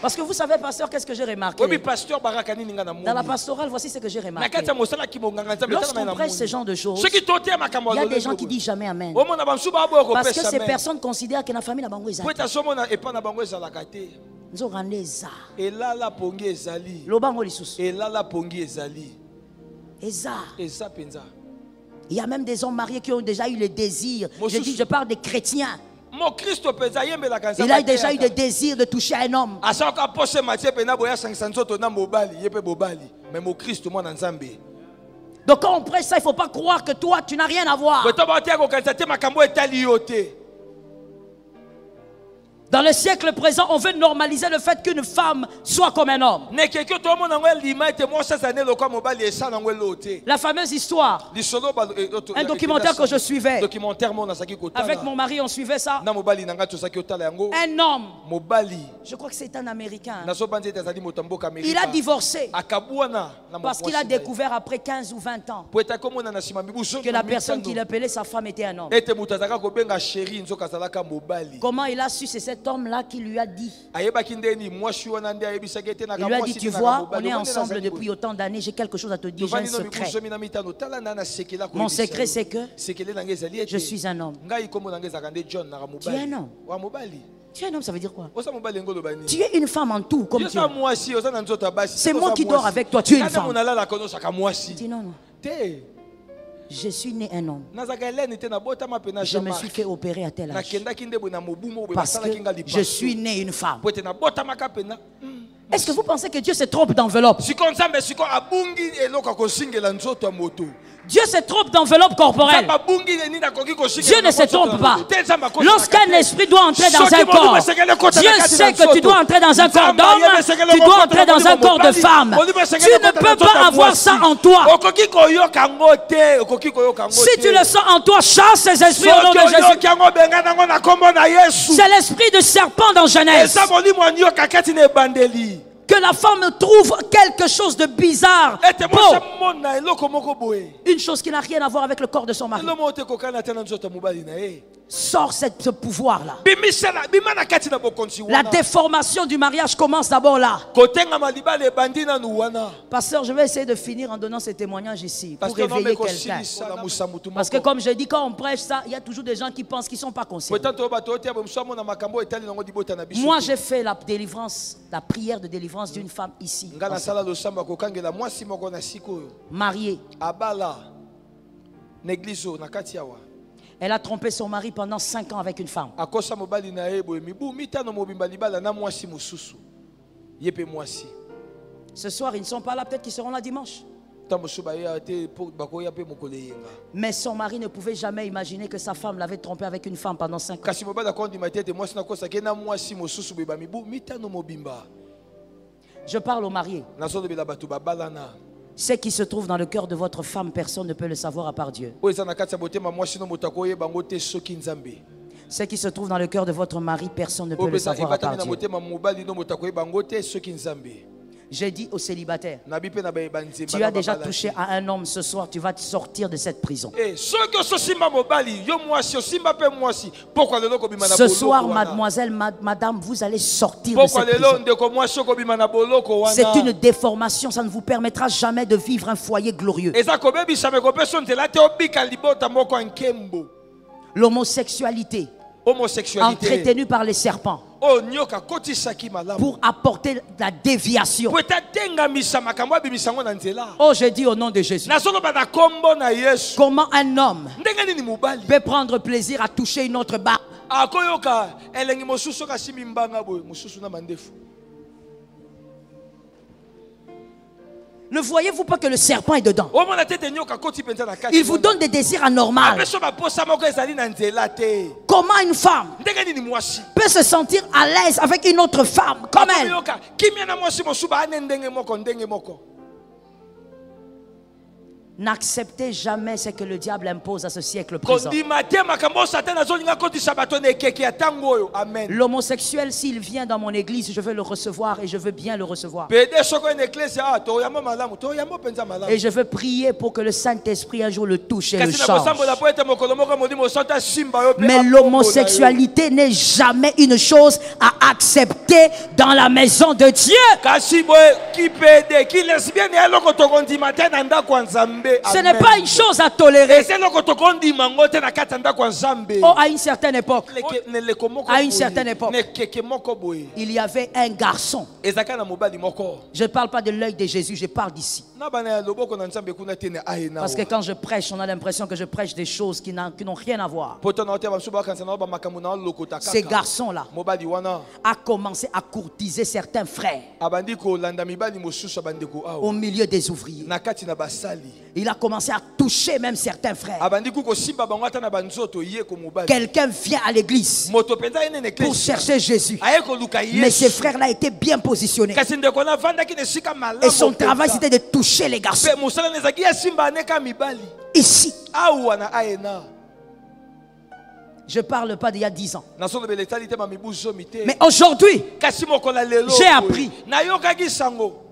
Parce que vous savez, pasteur, qu'est-ce que j'ai remarqué? Dans la pastorale, voici ce que j'ai remarqué. Lorsqu'on prêche ce genre de choses, il y a des gens qui disent jamais amen. Parce que ces personnes considèrent que la famille n'a pas besoin. Il y a même des hommes mariés qui ont déjà eu le désir. Je parle des chrétiens. Il a déjà eu le désir de toucher un homme. Donc quand on prêche ça, il ne faut pas croire que toi, tu n'as rien à voir. Dans le siècle présent, on veut normaliser le fait qu'une femme soit comme un homme. La fameuse histoire, un documentaire que je suivais, avec mon mari, on suivait ça. Un homme, je crois que c'est un Américain, il a divorcé parce qu'il a découvert après 15 ou 20 ans que la personne qui l'appelait sa femme était un homme. Comment il a su? C'est cet homme-là qui lui a dit. Il lui a dit, tu vois, on est ensemble depuis autant d'années, j'ai quelque chose à te dire, j'ai un secret. Mon secret, c'est que je suis un homme. Tu es un homme. Tu es un homme, ça veut dire quoi? Tu es une femme en tout, comme Dieu. C'est moi qui dors avec toi, tu es une femme. Dis non, non. Je suis né un homme. Je me suis fait opérer à tel âge. Parce que je suis né une femme. Est-ce que vous pensez que Dieu se trompe d'enveloppe? Dieu se trompe d'enveloppe corporelle. Dieu ne se trompe pas. Lorsqu'un esprit doit entrer dans un corps, Dieu sait que tu dois entrer dans un corps d'homme, tu dois entrer dans un corps de femme. Tu ne peux pas avoir ça en toi. Si tu le sens en toi, chasse ces esprits au nom de Jésus. C'est l'esprit de serpent dans Genèse. Que la femme trouve quelque chose de bizarre. Une chose qui n'a rien à voir avec le corps de son mari. Sors ce pouvoir-là. La déformation du mariage commence d'abord là. Pasteur, je vais essayer de finir en donnant ce témoignage ici pour réveiller quelqu'un. Parce que comme je dis, quand on prêche ça, il y a toujours des gens qui pensent qu'ils ne sont pas conscients. Moi, j'ai fait la délivrance, la prière de délivrance d'une femme ici. Mariée. Elle a trompé son mari pendant 5 ans avec une femme. Ce soir, ils ne sont pas là, peut-être qu'ils seront là dimanche. Mais son mari ne pouvait jamais imaginer que sa femme l'avait trompé avec une femme pendant 5 ans. Je parle aux mariés. Ce qui se trouve dans le cœur de votre femme, personne ne peut le savoir à part Dieu. Ce qui se trouve dans le cœur de votre mari, personne ne peut le savoir à part Dieu. J'ai dit aux célibataires, tu as déjà touché à un homme ce soir, tu vas te sortir de cette prison. Ce soir, mademoiselle, madame, vous allez sortir de cette prison. C'est une déformation, ça ne vous permettra jamais de vivre un foyer glorieux. L'homosexualité, entretenue par les serpents, pour apporter la déviation. Oh, j'ai dit au nom de Jésus. Comment un homme peut prendre plaisir à toucher une autre barbe? Ne voyez-vous pas que le serpent est dedans? Il vous donne des désirs anormaux. Comment une femme peut se sentir à l'aise avec une autre femme comme elle? N'acceptez jamais ce que le diable impose à ce siècle présent. L'homosexuel, s'il vient dans mon église, je veux le recevoir et je veux bien le recevoir. Et je veux prier pour que le Saint-Esprit un jour le touche et le change. Mais l'homosexualité n'est jamais une chose à accepter dans la maison de Dieu. Ce n'est pas une chose à tolérer. Oh, à une certaine époque, il y avait un garçon. Je ne parle pas de l'œil de Jésus, je parle d'ici. Parce que quand je prêche, on a l'impression que je prêche des choses qui n'ont rien à voir. Ces garçons-là a commencé à courtiser certains frères au milieu des ouvriers. Il a commencé à toucher même certains frères. Quelqu'un vient à l'église pour chercher Jésus. Mais ces frères-là étaient bien positionnés. Et son travail, c'était de toucher les garçons. Ici. Je ne parle pas d'il y a 10 ans. Mais aujourd'hui, j'ai appris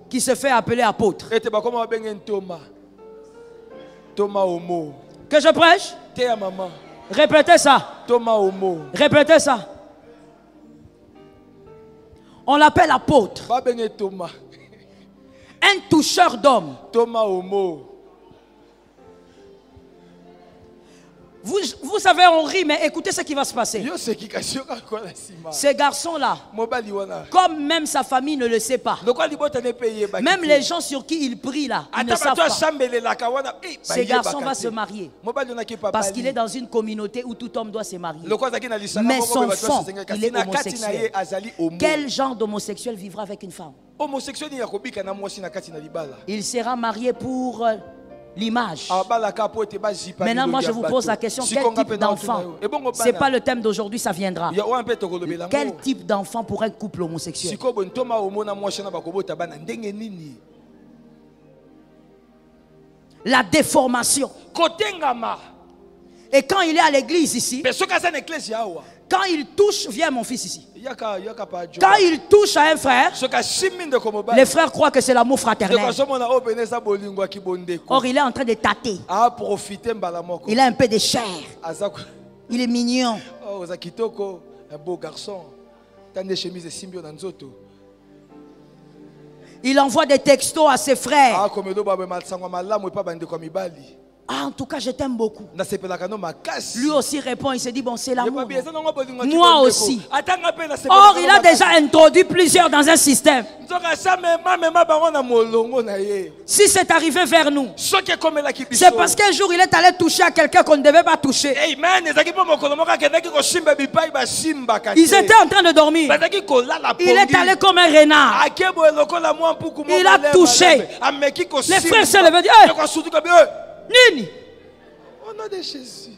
qu'il se fait appeler apôtre. Que je prêche? Répétez ça. Répétez ça. On l'appelle apôtre. Un toucheur d'hommes. Vous savez, on rit, mais écoutez ce qui va se passer. Ces garçons-là, comme même sa famille ne le sait pas, même les gens sur qui il prie là, ils ne savent pas. Ces garçons vont se marier parce qu'il est dans une communauté où tout homme doit se marier. Mais son fond, il est homosexuel. Quel genre d'homosexuel vivra avec une femme? Il sera marié pour l'image. Maintenant, moi, je vous pose la question, quel type d'enfant? Ce n'est pas le thème d'aujourd'hui, ça viendra. Quel type d'enfant pour un couple homosexuel? La déformation. Et quand il est à l'église ici, quand il touche, viens mon fils ici. Quand il touche à un frère, les frères croient que c'est l'amour fraternel. Or, il est en train de tâter. Il a un peu de chair. Il est mignon. Un beau garçon. Il envoie des textos à ses frères. Ah, en tout cas, je t'aime beaucoup. Lui aussi répond, il se dit, bon, c'est l'amour. Moi aussi. Or, il a déjà introduit plusieurs dans un système. Si c'est arrivé vers nous, c'est parce qu'un jour, il est allé toucher à quelqu'un qu'on ne devait pas toucher. Ils étaient en train de dormir. Il est allé comme un renard. Il a touché. Les frères se levaient et disent, Nini. Au nom de Jésus.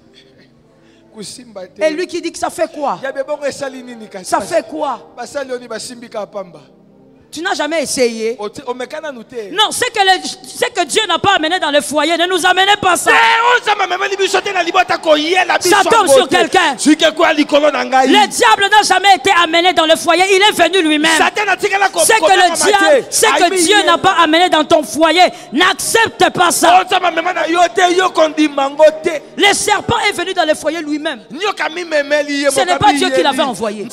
Et lui qui dit que ça fait quoi? Ça fait quoi? Tu n'as jamais essayé? Non, c'est que Dieu n'a pas amené dans le foyer. Ne nous amenez pas ça. Ça tombe sur quelqu'un. Le diable n'a jamais été amené dans le foyer. Il est venu lui-même. C'est que Dieu n'a pas amené dans ton foyer. N'accepte pas ça. Le serpent est venu dans le foyer lui-même. Ce n'est pas Dieu qui l'avait envoyé.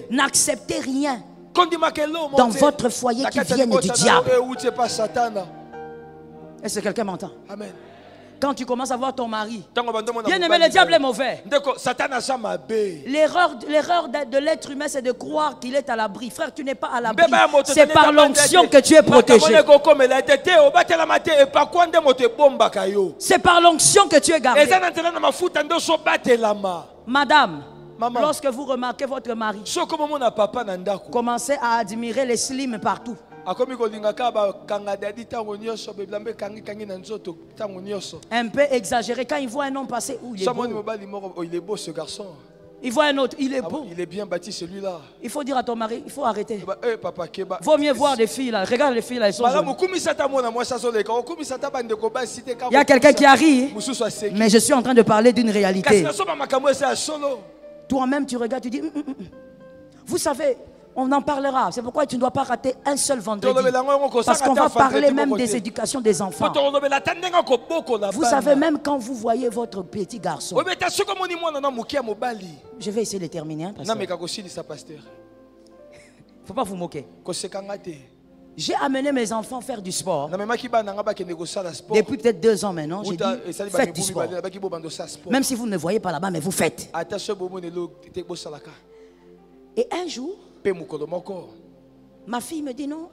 N'acceptez rien dans votre foyer qui vienne du diable. Est-ce que quelqu'un m'entend? Amen. Quand tu commences à voir ton mari, bien aimé, le diable est mauvais. L'erreur de l'être humain, c'est de croire qu'il est à l'abri. Frère, tu n'es pas à l'abri. C'est par l'onction que tu es protégé. C'est par l'onction que tu es gardé. Madame, lorsque vous remarquez votre mari, commencez à admirer les slims partout. Un peu exagéré. Quand il voit un homme passer, il est beau. Il est beau ce garçon. Il voit un autre, il est beau. Il est bien bâti celui-là. Il faut dire à ton mari, il faut arrêter. Vaut mieux voir des filles là. Regarde les filles là, elles sont jolies. Il y a quelqu'un qui a ri, mais je suis en train de parler d'une réalité. Toi-même tu regardes, tu dis, vous savez, on en parlera. C'est pourquoi tu ne dois pas rater un seul vendredi. Parce qu'on va parler même des éducations des enfants. Vous savez, même quand vous voyez votre petit garçon. Je vais essayer de terminer. Il ne faut pas vous moquer. J'ai amené mes enfants faire du sport. Depuis peut-être 2 ans maintenant, j'ai dit, faites du sport. Même si vous ne me voyez pas là-bas, mais vous faites. Et un jour, ma fille me dit non,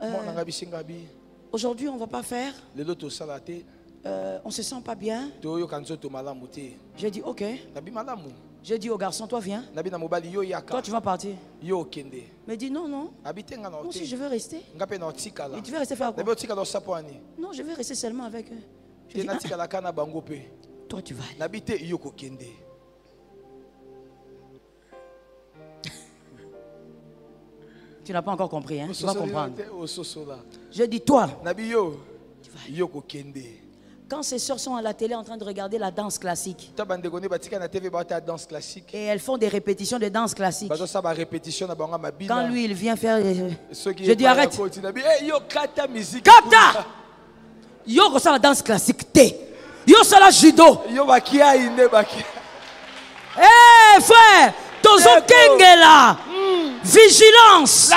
aujourd'hui on ne va pas faire, on ne se sent pas bien. J'ai dit ok. J'ai dit au garçon, toi viens. Toi tu vas partir. Il me dit non, moi aussi je veux rester. Et tu veux rester faire quoi? Non, je veux rester seulement avec eux. Je dis, toi tu vas aller. Tu n'as pas encore compris, hein? Tu vas comprendre. Je dis toi, tu vas aller. Quand ces soeurs sont à la télé en train de regarder la danse classique, et elles font des répétitions de danse classique, quand lui il vient faire, je dis arrête. Kata! Yo ça la danse classique te. Yo ça la judo. Eh frère, tozo kengela. Vigilance.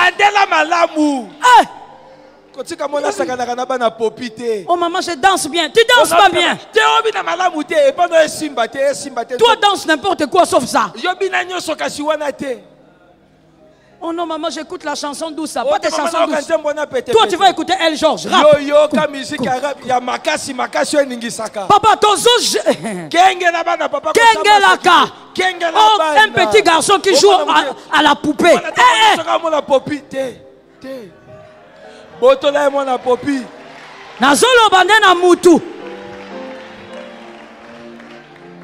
Oh maman, je danse bien. Tu danses pas bien. Toi danse n'importe quoi sauf ça. Oh non maman, j'écoute la chanson douce, ça. Pas des chansons douces. Toi tu vas écouter El George. Rap. Papa, ton zouj. Kengelaka. Oh, un petit garçon qui joue à la poupée. Nazolo bande na mutu.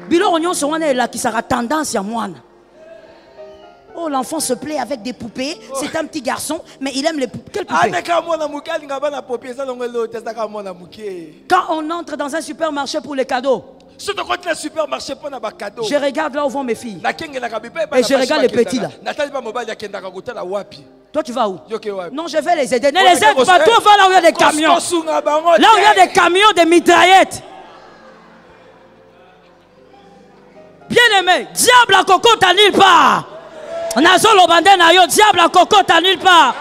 Biloko nyonso wana elakisaka tendance ya mwana. Oh, l'enfant se plaît avec des poupées. C'est un petit garçon, mais il aime les poupées. Quelle poupée? Quand on entre dans un supermarché pour les cadeaux, je regarde là où vont mes filles. Et je regarde les petits là. Toi, tu vas où? Non, je vais les aider. Ne les aide pas. Toi, va là où il y a des camions. Là où il y a des camions, des mitraillettes. Bien aimé, diable à coco, t'as nulle part. Nazolo bandena yo, diable à cocotte à nulle part.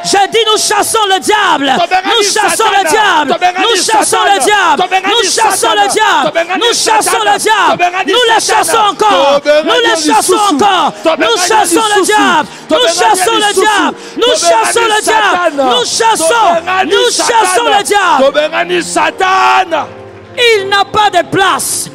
Je dis nous chassons le diable. Nous chassons le diable. Nous chassons le diable. Nous chassons le diable. Nous chassons le diable. Nous les chassons encore. Nous les chassons encore. Nous chassons le diable. Nous chassons le diable. Nous chassons le diable. Nous chassons. Nous chassons le diable. Il n'a pas de place.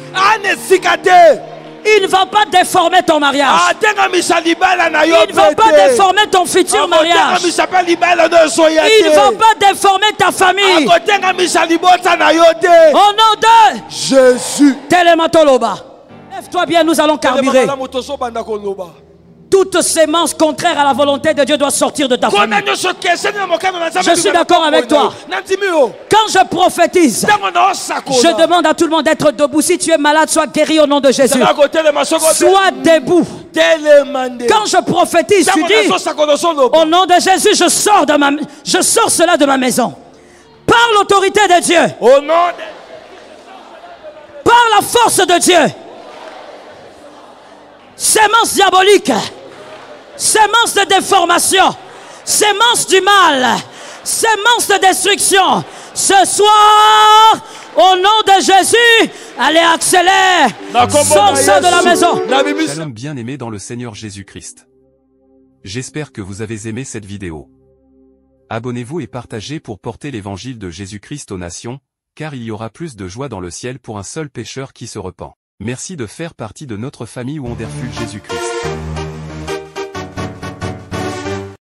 Il ne va pas déformer ton mariage. Il ne va pas déformer ton futur mariage. Il ne va pas déformer ta famille. Au nom de Jésus. Télématoloba. Lève-toi bien, nous allons carburer. Toute sémence contraire à la volonté de Dieu doit sortir de ta famille. Je suis d'accord avec toi. Quand je prophétise, je demande à tout le monde d'être debout. Si tu es malade, sois guéri au nom de Jésus. Sois debout. Quand je prophétise, tu dis au nom de Jésus, je sors cela de ma maison. Par l'autorité de Dieu. Par la force de Dieu. Sémence diabolique. Sémence de déformation, sémence du mal, sémence de destruction. Ce soir, au nom de Jésus, allez accélère, sors ça de la maison. Shalom bien-aimés dans le Seigneur Jésus-Christ. J'espère que vous avez aimé cette vidéo. Abonnez-vous et partagez pour porter l'évangile de Jésus-Christ aux nations, car il y aura plus de joie dans le ciel pour un seul pécheur qui se repent. Merci de faire partie de notre famille Wonderful Jésus-Christ.